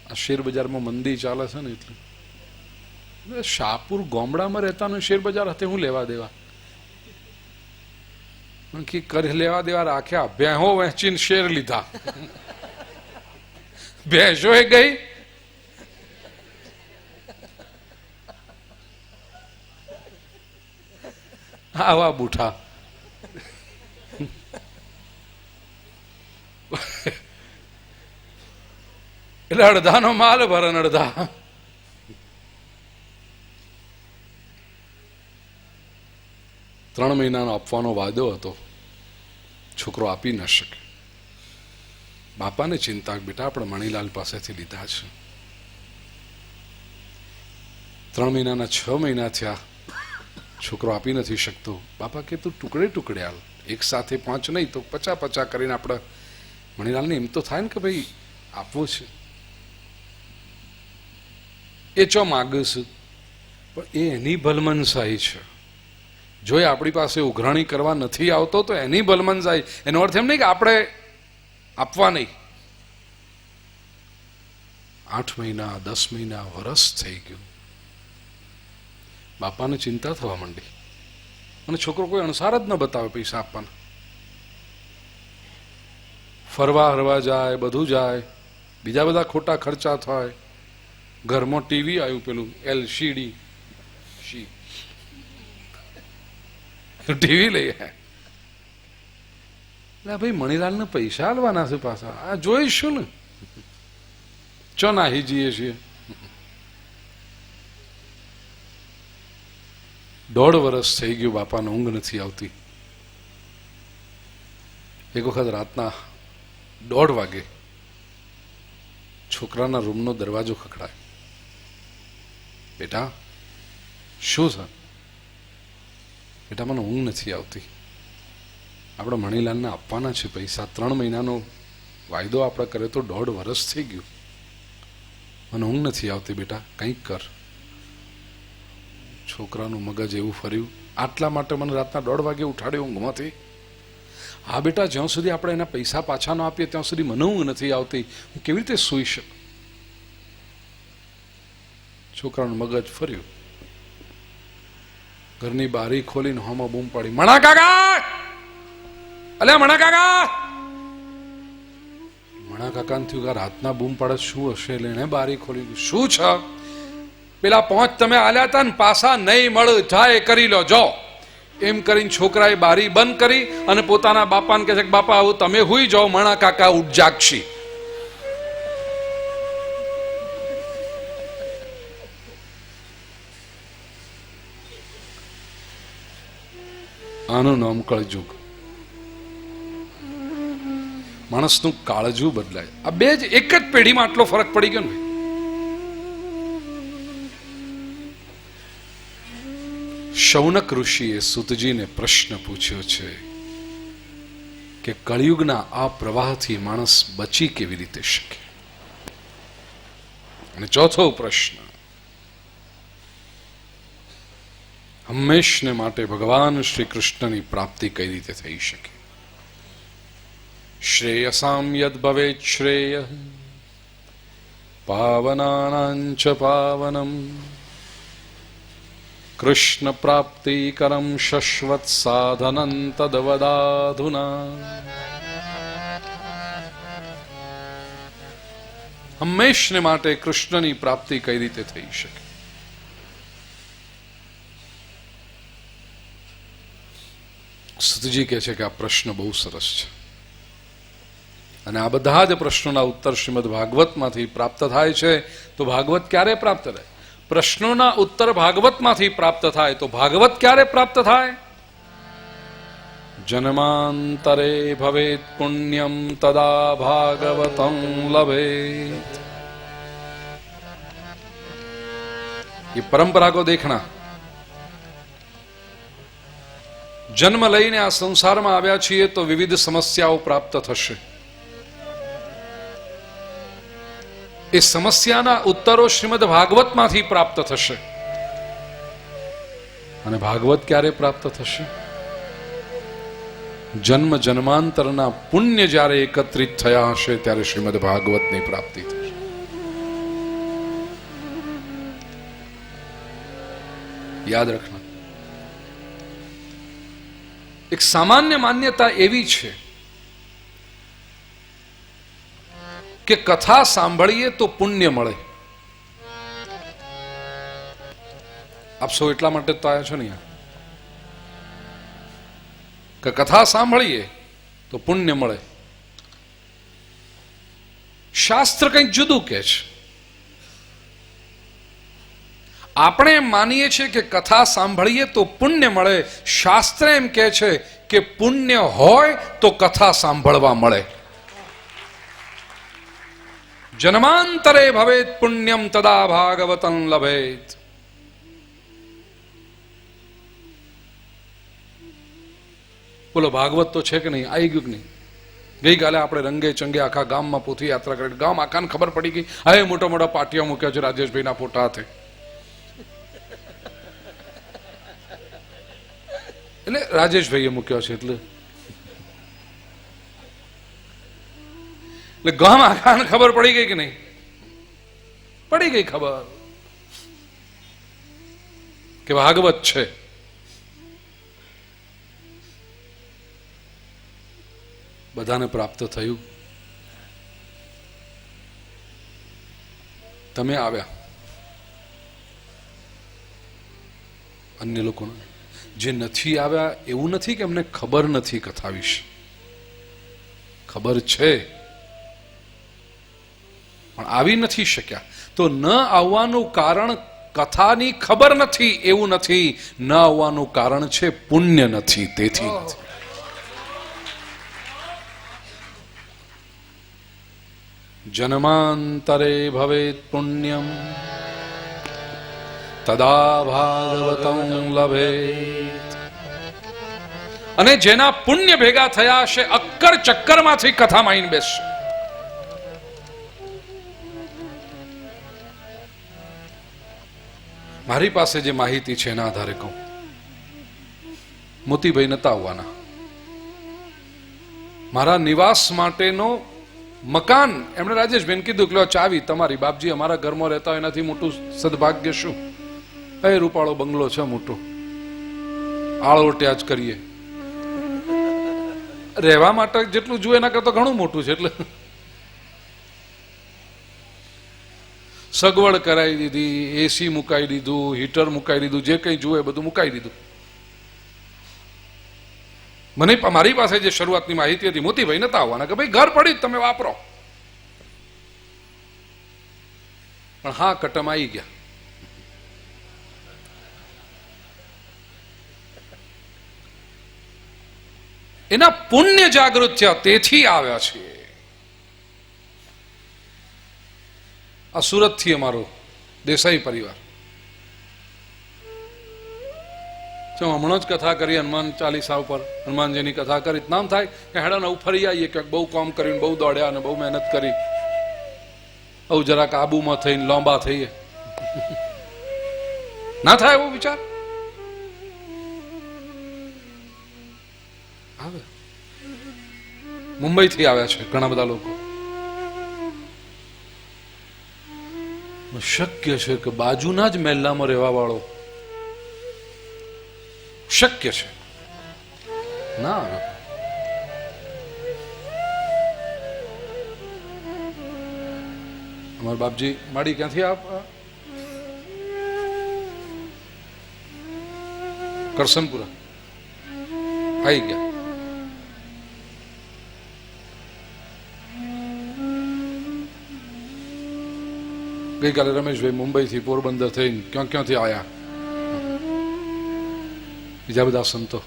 આ શેર બજારમાં મંદી ચાલે છે ને એટલે. શાહપુર ગામડામાં રહેતા શેર બજાર hatte હું લેવા દેવા? કરી લેવા દેવા રાખ્યા, ભેહો વહેંચીને શેર લીધા. ભેંસો એ ગઈ, આવા બુઠા. એટલે અડધાનો માલ ભરે ને અડધા ત્રણ મહિનાનો આપવાનો વાદો હતો, છોકરો આપી ન શકે. બાપાને ચિંતા, બેટા આપણે મણીલાલ પાસેથી લીધા છે. 3 મહિનાના 6 મહિના થયા, છોકરો આપી નથી શકતો. બાપા કે તું ટુકડે ટુકડે હાલ, એક સાથે 5 નહીં તો 50-50 કરીને આપણે મણીલાલને એમ તો થાય ને કે ભાઈ આપવું છે. એ ચો માગસ, પણ એ એની ભલમનસાઈ છે. જો એ આપણી પાસે ઉઘરાણી કરવા નથી આવતો તો એની ભલમનસાઈ. એનો અર્થ એમ નહીં કે આપણે આપવા નહીં. 8 મહિના 10 મહિના વરસ થઈ ગયું. બાપાને ચિંતા થવા માંડી, અને છોકરો કોઈ અણસાર જ ન બતાવે પૈસા આપવાના. ફરવા હરવા જાય, બધું જાય, બીજા બધા ખોટા ખર્ચા થાય. ઘરમાં ટીવી આવ્યું, પેલું LCD ટીવી લઈ આવ્યા. ભાઈ મણીલાલને પૈસા આલવાના છે પાછા, આ જોઈશું ને. ચો નાહી જઈએ છીએ. 1.5 વર્ષ થઈ ગયું બાપાને ઊંઘ નથી આવતી. એક વખત રાતના 1:30 વાગે છોકરાના રૂમનો દરવાજો ખખડાય. બેટા શું છે? બેટા મને ઊંઘ નથી આવતી. આપણે મણીલાલને આપવાના છે પૈસા, 3 મહિનાનો વાયદો આપણે કરે તો 1.5 વર્ષ થઈ ગયું. મને ઊંઘ નથી આવતી બેટા, કંઈક કર. છોકરાનું મગજ એવું ફર્યું, આટલા માટે મને રાતના 1:30 વાગે ઉઠાડ્યો ઊંઘમાંથી. હા બેટા, જ્યાં સુધી આપણે એના પૈસા પાછા ન આપીએ ત્યાં સુધી મને ઊંઘ નથી આવતી, હું કેવી રીતે સૂઈ શકું? છોકરાનું મગજ ફર્યું. ઘરની બારી ખોલીને હોમાં બૂમ પાડી, મણા કાકા! અલ્યા મણા કાકા! મણા કાકાને થયું કે રાતના બૂમ પાડે શું હશે, એટલે એને બારી ખોલી. શું છે? પેલા 5 તમે આલ્યા હતા ને પાછા નહીં મળે, જાય કરી લો જો. એમ કરીને છોકરાએ બારી બંધ કરી અને પોતાના બાપાને કહે છે કે બાપા આવું તમે હુઈ જાઓ, મણા કાકા ઉઠ જાગશી. આનું નામ કળજુગ. માણસનું કાળજું બદલાય. આ બે જ એક જ પેઢીમાં આટલો ફરક પડી ગયો ને. શૌનક ઋષિએ સુતજીને પ્રશ્ન પૂછ્યો છે કે કળિયુગના આ પ્રવાહથી માણસ બચી કેવી રીતે શકે? અને ચોથો પ્રશ્ન, હંમેશને માટે ભગવાન શ્રી કૃષ્ણની પ્રાપ્તિ કઈ રીતે થઈ શકે? શ્રેયસામ યદ ભવેત શ્રેય પાવનાનાંચ પાવનમ કૃષ્ણ પ્રાપ્તિકરમ શશ્વત સાધનં તદવદાધુના. હંમેશને માટે કૃષ્ણની પ્રાપ્તિ કઈ રીતે થઈ શકે? સુતજી કહે છે કે આ પ્રશ્ન બહુ સરસ છે અને આ બધા જ પ્રશ્નોના ઉત્તર શ્રીમદ ભાગવતમાંથી પ્રાપ્ત થાય છે. તો ભાગવત ક્યારે પ્રાપ્ત થાય? પ્રશ્નોના ઉત્તર ભાગવતમાંથી પ્રાપ્ત થાય. તો ભાગવત ક્યારે પ્રાપ્ત થાય? જન્માંતરે ભવેત પુણ્યમ તદા ભાગવતં લભેત. ये परंपरा को देखना. જન્મ લઈને આ સંસારમાં આવ્યા છીએ તો વિવિધ સમસ્યાઓ પ્રાપ્ત થશે. એ સમસ્યાના ઉત્તરો શ્રીમદ ભાગવતમાંથી પ્રાપ્ત થશે. અને ભાગવત ક્યારે પ્રાપ્ત થશે? જન્મ જન્માંતરના પુણ્ય જ્યારે એકત્રિત થયા હશે ત્યારે શ્રીમદ ભાગવતની પ્રાપ્તિ થશે. યાદ રાખના. એક સામાન્ય માન્યતા એવી છે કે કથા સાંભળીએ તો પુણ્ય મળે. આપ સૌ એટલા માટે તો આવ્યા છો ને કે કથા સાંભળીએ તો પુણ્ય મળે. શાસ્ત્ર કંઈક જુદું કહે છે. આપણે એમ માનીએ છીએ કે કથા સાંભળીએ તો પુણ્ય મળે. શાસ્ત્ર એમ કહે છે કે પુણ્ય હોય તો કથા સાંભળવા મળે. જન્માંતરે ભવેત પુણ્યમ તદા ભાગવતં લભેત. બોલો ભાગવત તો છે કે નહીં? આવી ગયું કે નહીં? ગઈકાલે આપણે રંગે ચંગે આખા ગામમાં પોથી યાત્રા કરી. ગામ આખાને ખબર પડી ગઈ. હવે મોટા મોટા પાટિયા મૂક્યા છે રાજેશભાઈના ફોટા હાથે. એટલે રાજેશભાઈએ મૂક્યો છે એટલે ગામ આખાને ખબર પડી ગઈ કે નહીં? પડી ગઈ ખબર કે ભાગવત છે. બધાને પ્રાપ્ત થયું. તમે આવ્યા, અન્ય લોકોને જે નથી આવ્યા એવું નથી કે એમને ખબર નથી કથા વિશે, ખબર છે પણ આવી નથી શક્યા. તો ન આવવાનું કારણ કથાની ખબર નથી એવું નથી, ન આવવાનું કારણ છે પુણ્ય નથી, તેથી નથી. જન્માંતરે ભવેત પુણ્યમ તદા ભાગવતં લભેત. અને જેના પુણ્ય ભેગા થયા હશે અક્કર ચક્કરમાંથી કથામાં આવીને બેસશે. મારી પાસે જે માહિતી છે એના આધારે કહું, મોતીભાઈ નતા આવવાના. મારા નિવાસ માટેનો મકાન એમણે રાજેશભાઈને કીધું કે ચાવી તમારી, બાપજી અમારા ઘરમાં રહેતા હોય એનાથી મોટું સદભાગ્ય શું. એ રૂપાળો બંગલો છે મોટો, આળોટ્યા જ કરીએ, રહેવા માટે જેટલું જોઈએ એના કરતા ઘણું મોટું છે. એટલે સગવડ કરાવી દીધી, એસી મુકાઈ દીધું, હીટર મુકાઈ દીધું, જે કંઈ જોઈએ બધું મુકાઈ દીધું. મને મારી પાસે જે શરૂઆતની માહિતી હતી, મોતીભાઈ નતા આવવાના, કે ભાઈ ઘર પડી તમે વાપરો. પણ હા કટમ આવી ગયા. એના પુણ્ય જાગૃત થયા તેથી આવ્યા છે. આ સુરત થી અમારો દેસાઈ પરિવાર, હમણાં જ કથા કરી હનુમાન ચાલીસા ઉપર, હનુમાનજીની કથા કરી. નામ થાય કે હેડા નવું ફરી આવીએ, કે બહુ કામ કર્યું, બહુ દોડ્યા અને બહુ મહેનત કરી, બહુ જરાક આબુમાં થઈને લાંબા થઈએ. ના થાય એવો વિચાર આવે. મુંબઈ થી આવ્યા છે ઘણા બધા લોકો. શક્ય છે કે બાજુના જ મહેલામાં રહેવા વાળો શક્ય છે ના આવે. અમારા બાપજી માડી ક્યાંથી કરસનપુરા આવી ગયા. ગઈકાલે રમેશભાઈ મુંબઈ થી પોરબંદર થઈને ક્યાંથી આવ્યા, બીજા બધા સંતો.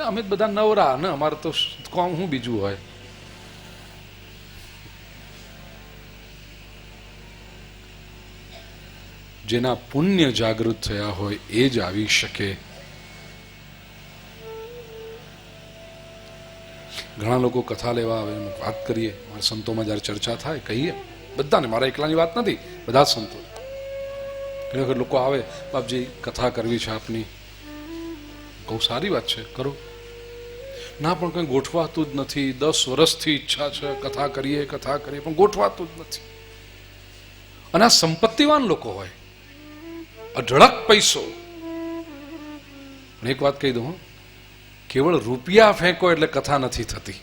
અમે બધા નવરા ને, અમારે તો કોમ શું બીજું હોય. જેના પુણ્ય જાગૃત થયા હોય એ જ આવી શકે. ઘણા લોકો કથા લેવા આવે, વાત કરીએ, મારા સંતોમાં જયારે ચર્ચા થાય કહીએ બધાને, મારા એકલાની વાત નથી, બધા જ સંતો. ઘણી વખત લોકો આવે, બાપજી કથા કરવી છે આપની. બહુ સારી વાત છે, કરો. ના પણ કંઈ ગોઠવાતું જ નથી. 10 વર્ષથી ઈચ્છા છે કથા કરીએ પણ ગોઠવાતું જ નથી. અને આ સંપત્તિવાન લોકો હોય, અઢળક પૈસો. એક વાત કહી દઉં, કેવળ રૂપિયા ફેંકો એટલે કથા નથી થતી.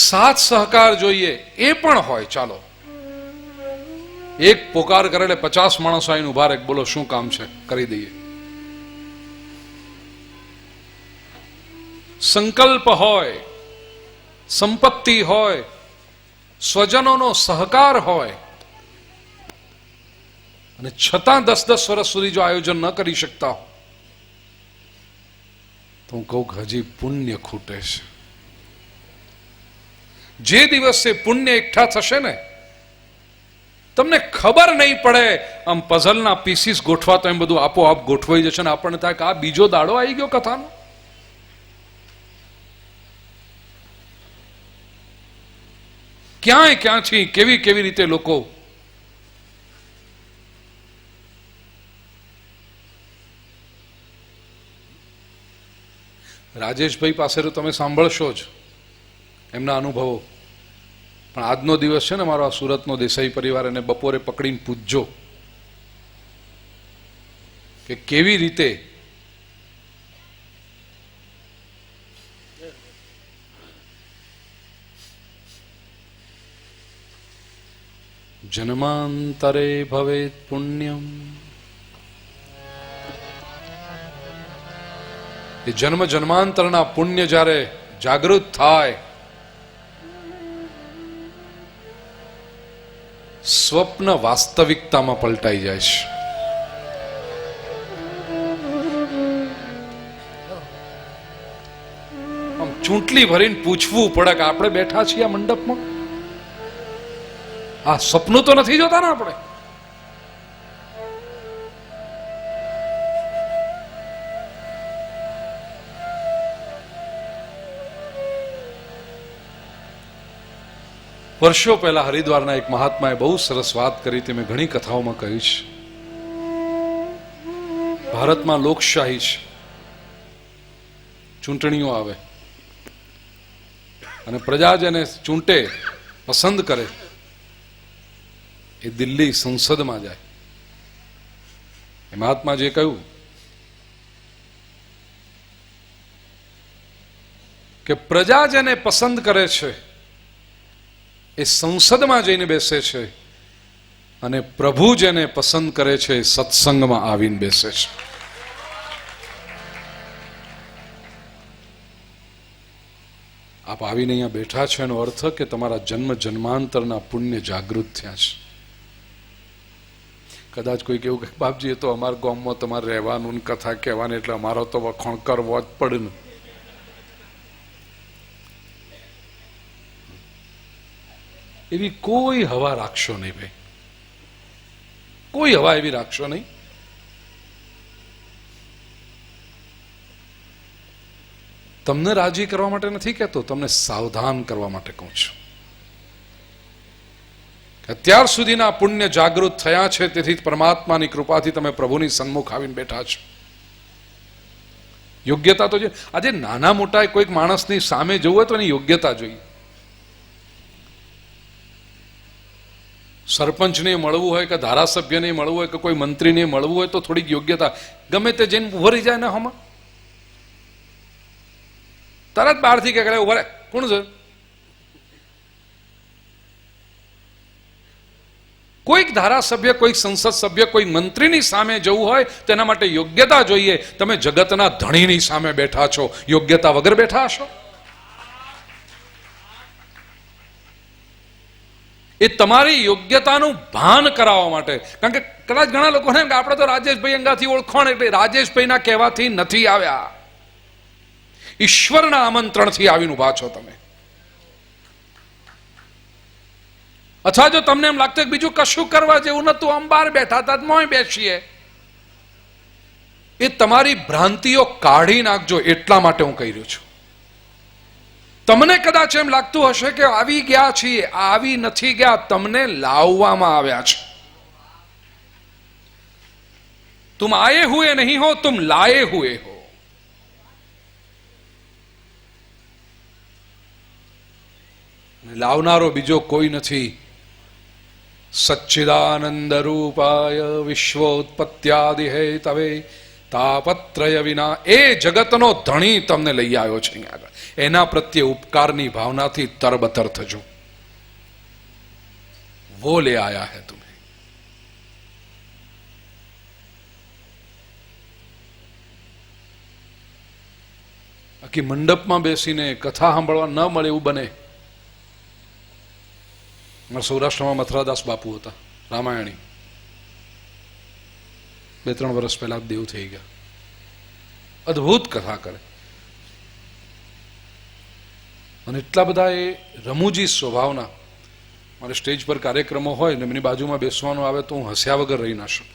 સાથ સહકાર જોઈએ, એ પણ હોય. ચાલો એક પોકાર કરે એટલે 50 માણસો આવીને ઉભા રહે, બોલો શું કામ છે, કરી દઈએ. સંકલ્પ હોય, સંપત્તિ હોય, સ્વજનોનો સહકાર હોય, અને છતાં 10-10 વર્ષ સુધી જો આયોજન ન કરી શકતા હો, તો હું કહું કે હજી પુણ્ય ખૂટે છે. જે દિવસે પુણ્ય એકઠા થશે ને, તમને ખબર નહીં પડે, આમ પઝલના પીસીસ ગોઠવાતો એમ બધું આપોઆપ ગોઠવાઈ જશે ને આપણને થાય કે આ બીજો દાડો આવી ગયો કથાનો. ક્યાંથી કેવી રીતે લોકો રાજેશભાઈ પાસે તો તમે સાંભળશો જ એમના અનુભવો. પણ આજનો દિવસ છે ને મારો આ સુરતનો દેસાઈ પરિવાર, એને બપોરે પકડીને પૂછજો કે કેવી રીતે જન્માંતરે ભવેત પુણ્યમ. એ જન્મ જન્માંતરના પુણ્ય જ્યારે જાગૃત થાય, સ્વપ્ન વાસ્તવિકતામાં પલટાઈ જાય છે. આમ ચૂંટલી ભરીને પૂછવું પડે કે આપણે બેઠા છીએ આ મંડપમાં, આ સપનું તો નથી જોતા ને આપણે. વર્ષો પહેલા હરિદ્વારના એક મહાત્માએ બહુ સરસ વાત કરી હતી, મેં ઘણી કથાઓમાં કહી છે. ભારતમાં લોકશાહી છે, ચૂંટણીઓ આવે અને પ્રજા જેને ચૂંટે, પસંદ કરે, એ દિલ્હી સંસદમાં જાય. એ મહાત્માજીએ કહ્યું કે પ્રજા જેને પસંદ કરે છે એ સંસદમાં જઈને બેસે છે, અને પ્રભુ જેને પસંદ કરે છે એ સત્સંગમાં આવીને બેસે છે. આપ આવીને અહીંયા બેઠા છો એનો અર્થ કે તમારા જન્મ જન્માંતરના પુણ્ય જાગૃત થયા છે. કદાચ કોઈ કેવું કે બાપજી એ તો અમારા ગામમાં તમારે રહેવાનું, કથા કહેવાની, એટલે અમારો તો વખોણ કરવો જ પડે ને. એવી કોઈ હવા રાખશો નહીં ભાઈ, કોઈ હવા એવી રાખશો નહીં. તમને રાજી કરવા માટે નથી કહેતો, તમને સાવધાન કરવા માટે કહું છું. અત્યાર સુધીના પુણ્ય જાગૃત થયા છે, તેથી પરમાત્માની કૃપાથી તમે પ્રભુની સન્મુખ આવીને બેઠા છો. યોગ્યતા તો છે. આજે નાના મોટા કોઈક માણસની સામે જવું હોય તો એની યોગ્યતા જોઈએ. સરપંચને મળવું હોય કે ધારાસભ્યને મળવું હોય કે કોઈ મંત્રીને મળવું હોય તો થોડીક યોગ્યતા. ગમે તે જઈને ઉભો રહી જાય ને, હમણાં તરત બહારથી કે ઉભા રહે, કોણ છે? કોઈક ધારાસભ્ય, કોઈક સંસદ સભ્ય, કોઈ મંત્રીની સામે જવું હોય તેના માટે યોગ્યતા જોઈએ. તમે જગતના ધણીની સામે બેઠા છો, યોગ્યતા વગર બેઠા હશો? એ તમારી યોગ્યતાનું ભાન કરાવવા માટે. કારણ કે કદાચ ઘણા લોકોને એમ કે આપણે તો રાજેશભાઈ અંગાથી ઓળખોણ, એટલે રાજેશભાઈના કહેવાથી નથી આવ્યા, ઈશ્વરના આમંત્રણથી આવીને ઉભા છો તમે. અથવા જો તમને એમ લાગતું કે બીજું કશું કરવા જેવું નતું, આમ બહાર બેઠા હતા, મોય બેસીએ, એ તમારી ભ્રાંતિઓ કાઢી નાખજો. એટલા માટે હું કહી રહ્યો છું. તમને કદાચ એમ લાગતું હશે કે આવી ગયા છીએ, આવી નથી ગયા, તમને લાવવામાં આવ્યા છે. તુમ આયે હુએ નહીં હો, તુમ લાયે હુએ હો. લાવનારો બીજો કોઈ નથી. સચ્ચિદાનંદ રૂપાય વિશ્વોત્પત્યાદિ હેતવે તાપત્રય વિના, એ જગતનો ધણી તમને લઈ આવ્યો છે અહીંયા આગળ. એના પ્રત્યે ઉપકારની ભાવનાથી તરબતર થજો. વો લે આયા હે તુમે. બાકી મંડપમાં બેસીને કથા સાંભળવા ન મળે એવું બને. સૌરાષ્ટ્રમાં મથુરાદાસ બાપુ હતા, રામાયણી. 2-3 વર્ષ પહેલા દેવ થઈ ગયા. અદભુત કથા કરે, અને એટલા બધા એ રમૂજી સ્વભાવના. મારે સ્ટેજ પર કાર્યક્રમો હોય ને એમની બાજુમાં બેસવાનું આવે તો હું હસ્યા વગર રહી ના શકું.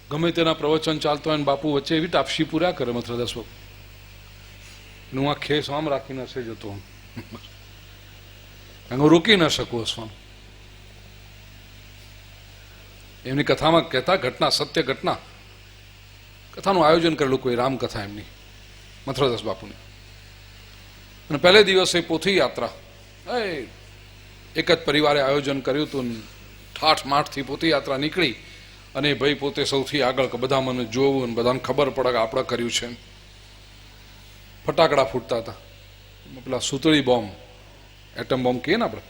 ગમે તેના પ્રવચન ચાલતો હોય ને બાપુ વચ્ચે એવી ટાપસી પૂરા કરે મથુરાદાસ બાપુ, હું આ ખેસ આમ રાખીને હસે જતો, હું રોકી ના શકું હસવાનું. એમની કથામાં કહેતા ઘટના, સત્ય ઘટના, કથાનું આયોજન કરેલું કોઈ રામકથા એમની, મથુરાદાસ બાપુની. અને પહેલે દિવસે પોથી યાત્રા, એક જ પરિવારે આયોજન કર્યું હતું. ઠાઠ માઠથી પોથી યાત્રા નીકળી, અને ભાઈ પોતે સૌથી આગળ, કે બધા મને જોવું અને બધાને ખબર પડે કે આપણે કર્યું છે. ફટાકડા ફૂટતા હતા, પેલા સૂતળી બોમ્બ, એટમ બોમ્બ કહીએ ને આપણે,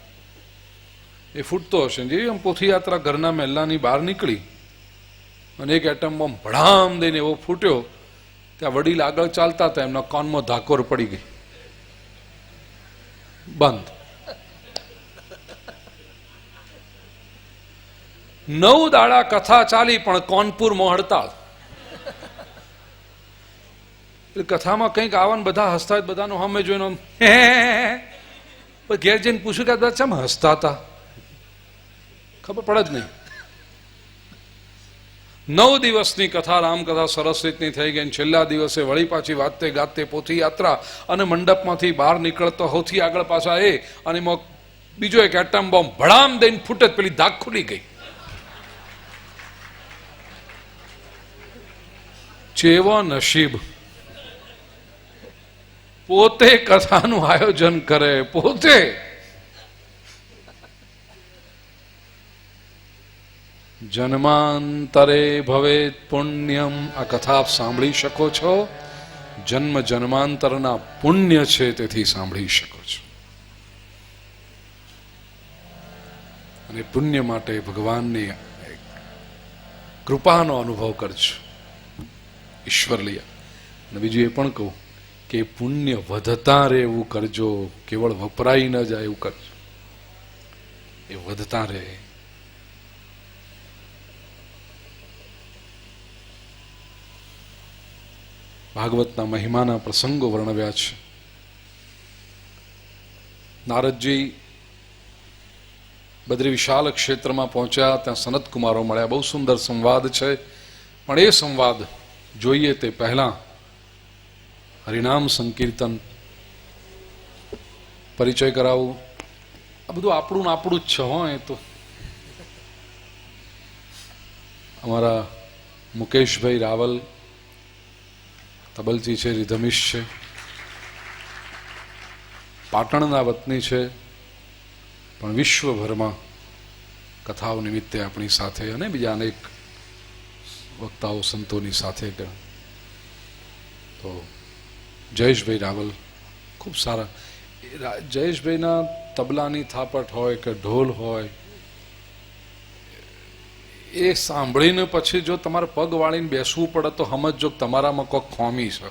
એ ફૂટતો હશે. જેવી આમ પોથીયાત્રા ઘરના મહેલાની બહાર નીકળી અને એક એટમ બોમ્બ ભડામ દઈને એવો ફૂટ્યો, ત્યાં વડીલ આગળ ચાલતા હતા, એમના કાનમાં ધાકોર પડી ગઈ, બંધ. 9 દાડા કથા ચાલી પણ કોનપુરમાં હડતાળ. કથામાં કંઈક આવવાનું, બધા હસતા હોય, બધાનો સામે જોઈને ઘેર જઈને પૂછ્યું કે બધા ચમ હસતા હતા, ખબર પડે જ નહીં. 9 દિવસની કથા, રામકથા સરસ રીતની થઈ ગઈ. છેલ્લા દિવસે વળી પાછી વાતે ગાતે પોથી યાત્રા અને મંડપમાંથી બહાર નીકળતો સૌથી આગળ પાછા એ, અને એમાં બીજો એક એટમ બોમ્બ ભડામ દઈને ફૂટે, પેલી ધાક ખુલી ગઈ. ચેવો નસીબ, પોતે કથાનું આયોજન કરે, પોતે. જન્માંતરે ભવેત પુણ્યમ, આ કથા આપ સાંભળી શકો છો. જન્મ જન્માંતરના પુણ્ય છે, તેથી સાંભળી શકો છો. અને પુણ્ય માટે ભગવાનની કૃપાનો અનુભવ કરજો, ઈશ્વર લઈ. અને બીજું એ પણ કહું કે પુણ્ય વધતા રહે એવું કરજો, કેવળ વપરાઈ ન જાય એવું કરજો, એ વધતા રહે. ભાગવતના મહિમાના પ્રસંગો વર્ણવ્યા છે. નારદજી બદ્રી વિશાલ ક્ષેત્રમાં પહોંચ્યા, ત્યાં સનત કુમારો મળ્યા. બહુ સુંદર સંવાદ છે, પણ એ સંવાદ જોઈએ તે પહેલા હરિનામ સંકીર્તન પરિચય કરાવું. આ બધું આપણું જ છે. એ તો અમારા મુકેશભાઈ રાવલ તબલજી છે, રિધમિશ છે, પાટણના વતની છે, પણ વિશ્વભરમાં કથાઓ નિમિત્તે આપણી સાથે અને બીજા અનેક વક્તાઓ સંતોની સાથે. તો જયેશભાઈ રાવલ ખૂબ સારા. જયેશભાઈના તબલાની થાપટ હોય કે ઢોલ હોય, એ સાંભળીને પછી જો તમારે પગ વાળીને બેસવું પડે તો સમજો તમારામાં કોઈક ખોમી છે.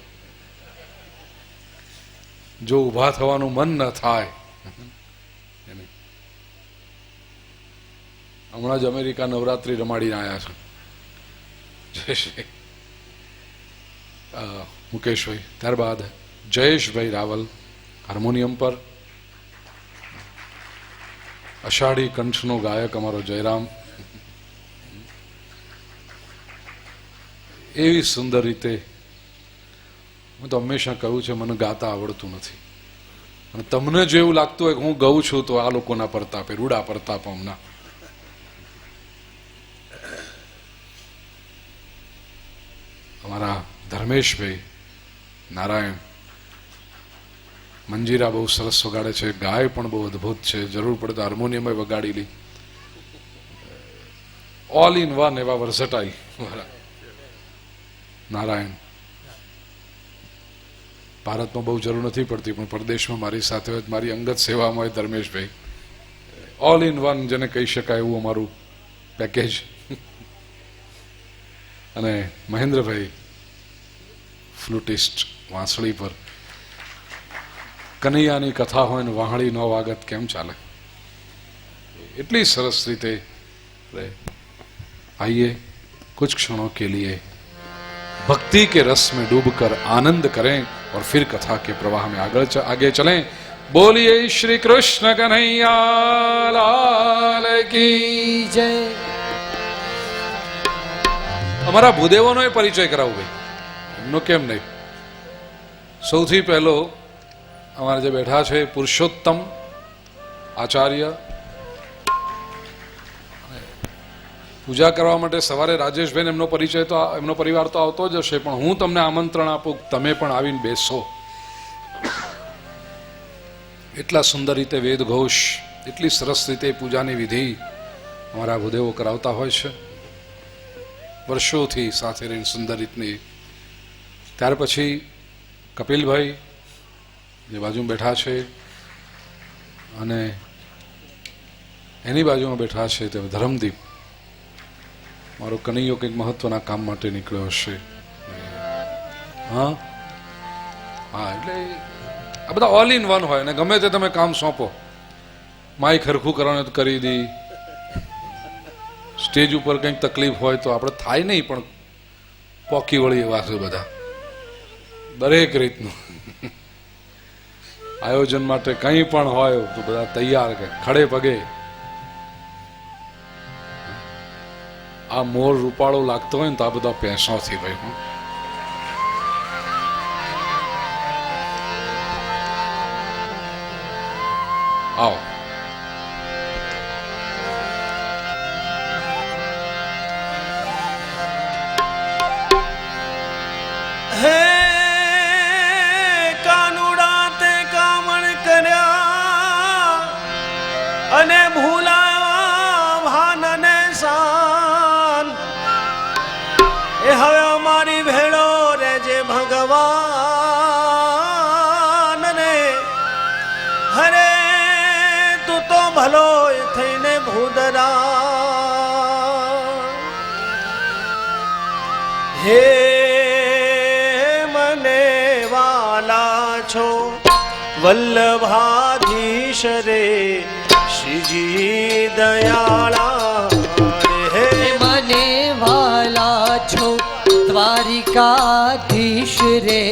જો ઊભા થવાનું મન ન થાય. હમણાં જ અમેરિકા નવરાત્રી રમાડીને આવ્યા છે જયેશભાઈ, મુકેશભાઈ. ત્યારબાદ જયેશભાઈ રાવલ હાર્મોનિયમ પર, અષાઢી કંઠનો ગાયક અમારો જયરામ. એવી સુંદર રીતે, હું તો હંમેશા કહું છું મને ગાતા આવડતું નથી, અને તમને જો એવું લાગતું હોય કે હું ગાઉં છું તો આ લોકોના પ્રતાપે, રૂડા પ્રતાપ હમણાં. અમારા ધર્મેશભાઈ નારાયણ મંજીરા બહુ સરસ વગાડે છે, ગાય પણ બહુ અદભુત છે, જરૂર પડે તો હાર્મોનિયમ વગાડી લી. ઓલ ઇન વન, એવા વર્સટાઇલ નારાયણ. ભારતમાં બહુ જરૂર નથી પડતી, પણ પરદેશમાં મારી સાથે હોય, મારી અંગત સેવામાં હોય ધર્મેશભાઈ. ઓલ ઇન વન જેને કહી શકાય એવું અમારું પેકેજ. અને મહેન્દ્રભાઈ ફ્લુટિસ્ટ, વાંસળી પર. કનૈયાની કથા હોય ને વાહળી નો વાગત કેમ ચાલે? એટલી સરસ રીતે. आइए कुछ क्षणों के लिए भक्ति के रस में डूबकर आनंद करें और फिर कथा के प्रवाह में आगे चलें. बोलिए श्री कृष्ण कन्हैया लाल की जय. અમારા ભૂદેવોનો એ પરિચય કરાવું ભાઈ, એમનો કેમ નહીં. સૌથી પહેલો અમારા જે બેઠા છે પુરુષોત્તમ આચાર્ય. પૂજા કરવા માટે સવારે રાજેશભાઈ એમનો પરિચય તો એમનો પરિવાર તો આવતો જ હશે, પણ હું તમને આમંત્રણ આપું, તમે પણ આવીને બેસો. એટલા સુંદર રીતે વેદ ઘોષ, એટલી સરસ રીતે પૂજાની વિધિ અમારા ભૂદેવો કરાવતા હોય છે વર્ષોથી સાથે રહીને સુંદર રીતની. ત્યાર પછી કપિલભાઈ જે બાજુમાં બેઠા છે અને એની બાજુમાં બેઠા છે તે ધરમદીપ, મારો કનૈયો કંઈક મહત્વના કામ માટે નીકળ્યો હશે. હા હા, એટલે આ બધા ઓલ ઇન વન હોય ને ગમે તે તમે કામ સોંપો, માઇક હરખું કરવાનું તો કરી દી, સ્ટેજ ઉપર કંઈક તકલીફ હોય તો આપણે થાય નહીં પણ પોકી વળી એવા છે બધા, દરેક રીતનું આયોજન માટે કંઈ પણ હોય તો બધા તૈયાર કે ખડે પગે. આ મોર રૂપાળો લાગતો હોય ને તો આ બધા પૈસાથી ભાઈ. હું આવો હે કાનુડા તે કામણ કર્યા અને ભૂલાયા ભાન ને શાન. એ હવે અમારી ભેળો રે જે ભગવાન ને હરે તું તો ભલો થઈને ભૂદરા. હે છો વલ્લભાધીશ રે શ્રીજી દયાળા. હે મને વાલા છો દ્વારિકાધીશ રે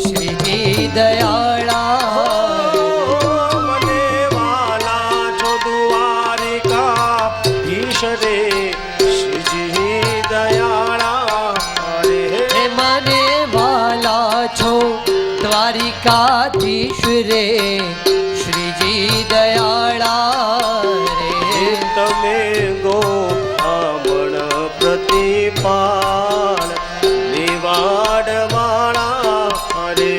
શ્રીજી દયાળા. મને વાલા છો દ્વારિકાધીશ રે શ્રીજી દયાળા. હે મને વાલા છો દ્વારિકાધીશ રે શ્રીજી દયાળા રે. તમે ગો બ્રાહ્મણ પ્રતિપાલ નિવાડ વાળા રે.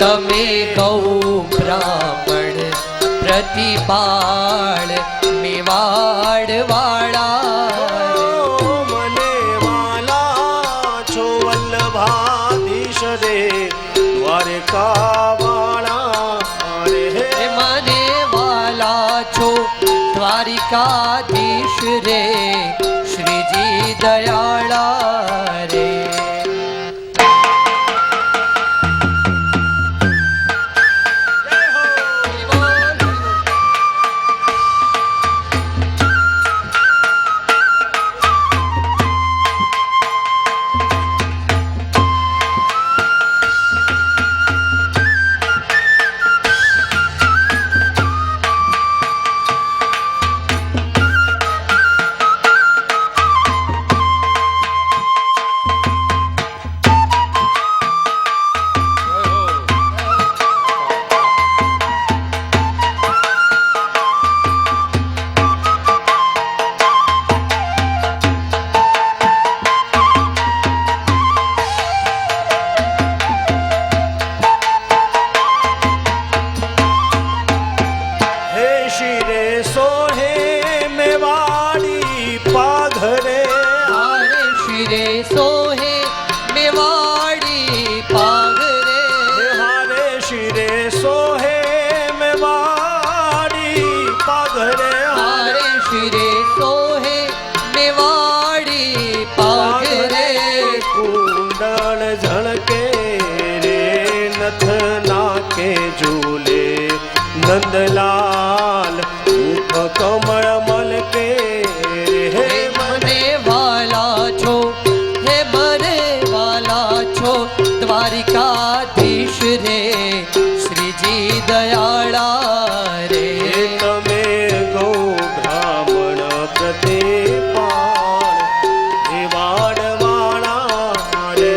તમે ગૌ બ્રાહ્મણ પ્રતિપાળ મેવાડ વાળા. મને વાલા છો વલ્લભાધીશ રે દ્વારકા વાળા રે. મને વાલા છો દ્વારિકાધીશ રે શ્રીજી દયાળા રે. નંદલાલ મુખ કમળ મલ કે. હે મને વાલા છો, હે મને વાલા છો દ્વારિકાધીશ રે શ્રીજી દયાળા રે. તમે ગૌ બ્રાહ્મણ પ્રતિપાળ નિવાડ વાળા રે.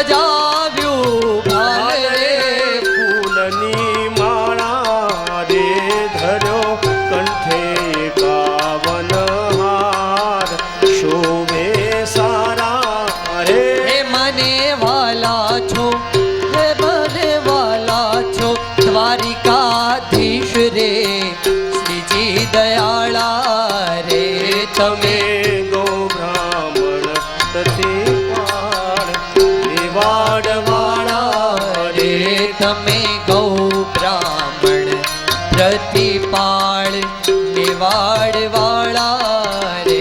સજાવ્યું ભાલ રે ફૂલની માળા રે ધર્યો કંઠે કાવન હાર શોભે સારા રે હે મને વાલા છો, હે મને વાલા છો, દ્વારિકાધીશ રે શ્રીજી દયાળા રે તમે ગો બ્રાહ્મણ પ્રતિપાળ દેવાડ વાળા રે તમે ગૌ બ્રાહ્મણ પ્રતિપાળ નિવાડ વાળા રે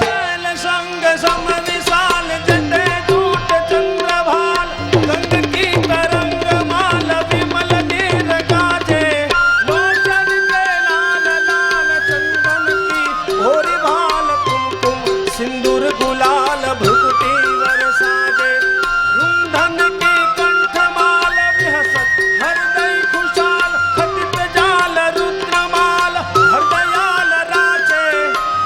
શૈલ સંગ સમ વિશાલ જટે જૂટ ચંદ્રભાલ ગંગ કી તરંગ માલ વિમલ નીર ગાજે લોચન કે લાલ લાલ ચંદન की होरी भाल कुमकुम सिंदूर गुलाल भ्रुकुटी वरसाजे रुंधन के कंठ माल विहसत हृदय खुशाल खटित जाल रुद्रमाल हृदयाल राचे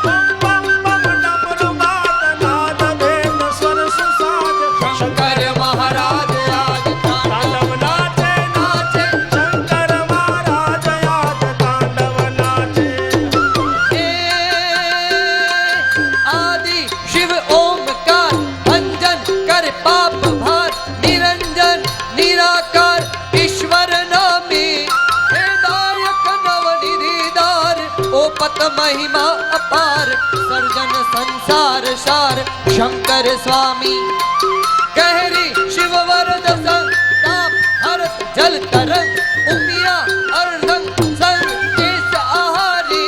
पम पम पम डमरू बात नाद भेद स्वर सुसाज શંકર મહારાજ આજ तांडव नाचे नाचे शंकर महाराज आज तांडव नाचे हे आदि शिव ओमकार भंजन कर पाप भार निरंजन निराकार ईश्वर नामी हे दायक नवनिधिदार ओ पत महिमा अपार सर्जन संसार सार शंकर स्वामी गहरी शिव वरद संताप हरत जल तरंग उमिया अर्धंग संग केस आहारी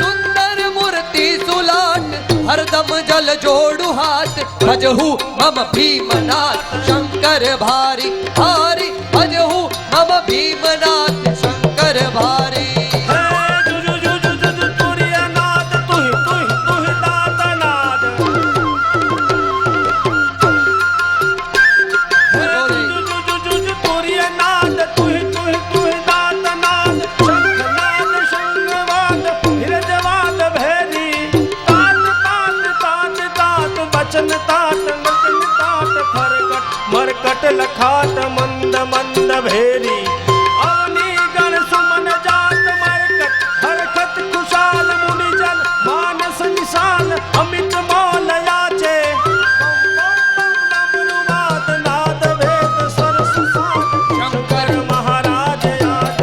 सुंदर मूर्ति सुलाट हरदम जल जोड़ू हाथ भजहु मम भीमनाथ शंकर भारी भारी भजहु मम भीमनाथ शंकर भारी हे जुजु जुजु जुजु तुरिया नाद तुहि तुहि तुहि दात नाद हे जुजु जुजु जुजु तुरिया नाद तुहि तुहि तुहि दात नाद शंख नाद शंखवाद हिरजवाद भैरी तात तात तात तात बचन तात नचन तात फरकट मरकट लखात मंद मंद भेरी अवनी गण सुमन जात मरकट हरकत कुशाल मुनि जन मानस निशाल अमित मौल याचे डमरू वाद नाद भेद स्वर सुसाद शंकर महाराज आज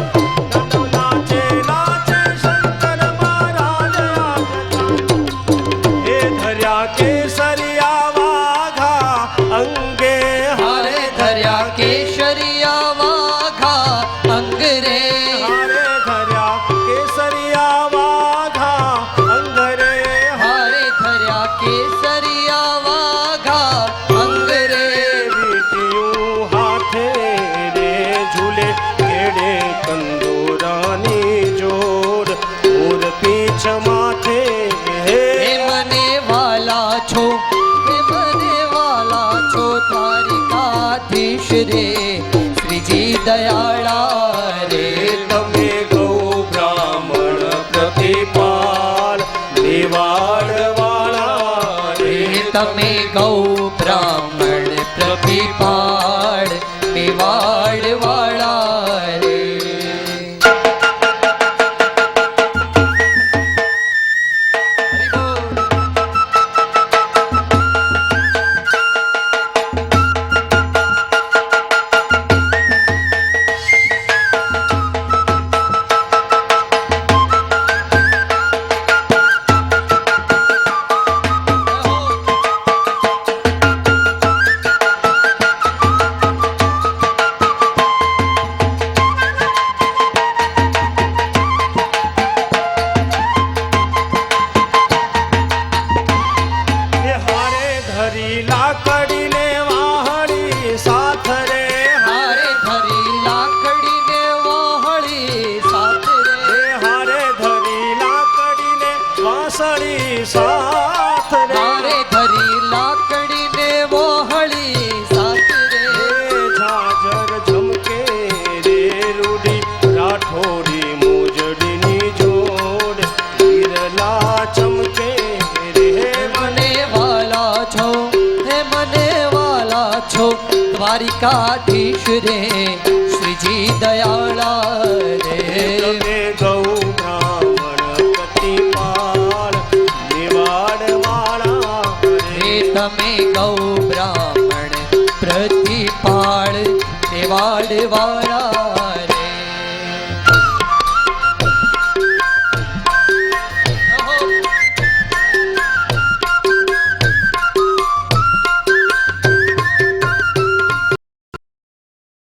तांडव नाचे नाचे शंकर महाराज आज हे धर्या केसरिया वाघा अंगे हारे धर्या केशरिया वाघा अंग रे हारे धर्या केसरिया वाघा अंगरे हारे धर्या केसरिया वाघा अंग रे बीटियूं हाथे रे झूले केड़े कंदोरानी जोड़ मोर पीछ माथे हे हे मने वाला छो, हे मने वाला छो द्वारिकाधीश रे श्रीजी दयाळा रे તમે ગૌ બ્રાહ્મણ પ્રતિપાલ દેવાડ વાળા રે તમે ગૌ બ્રાહ્મણ પ્રતિપાળ મેવાડ વાળા રે હરિ બોલ. દ્વારિકાધીશ રે શ્રીજી દયાળા રે તમે ગૌ બ્રાહ્મણ પ્રતિપાળ નિવાડ વાળા હે તમે ગૌ બ્રાહ્મણ પ્રતિપાળ નિવાડ વાળા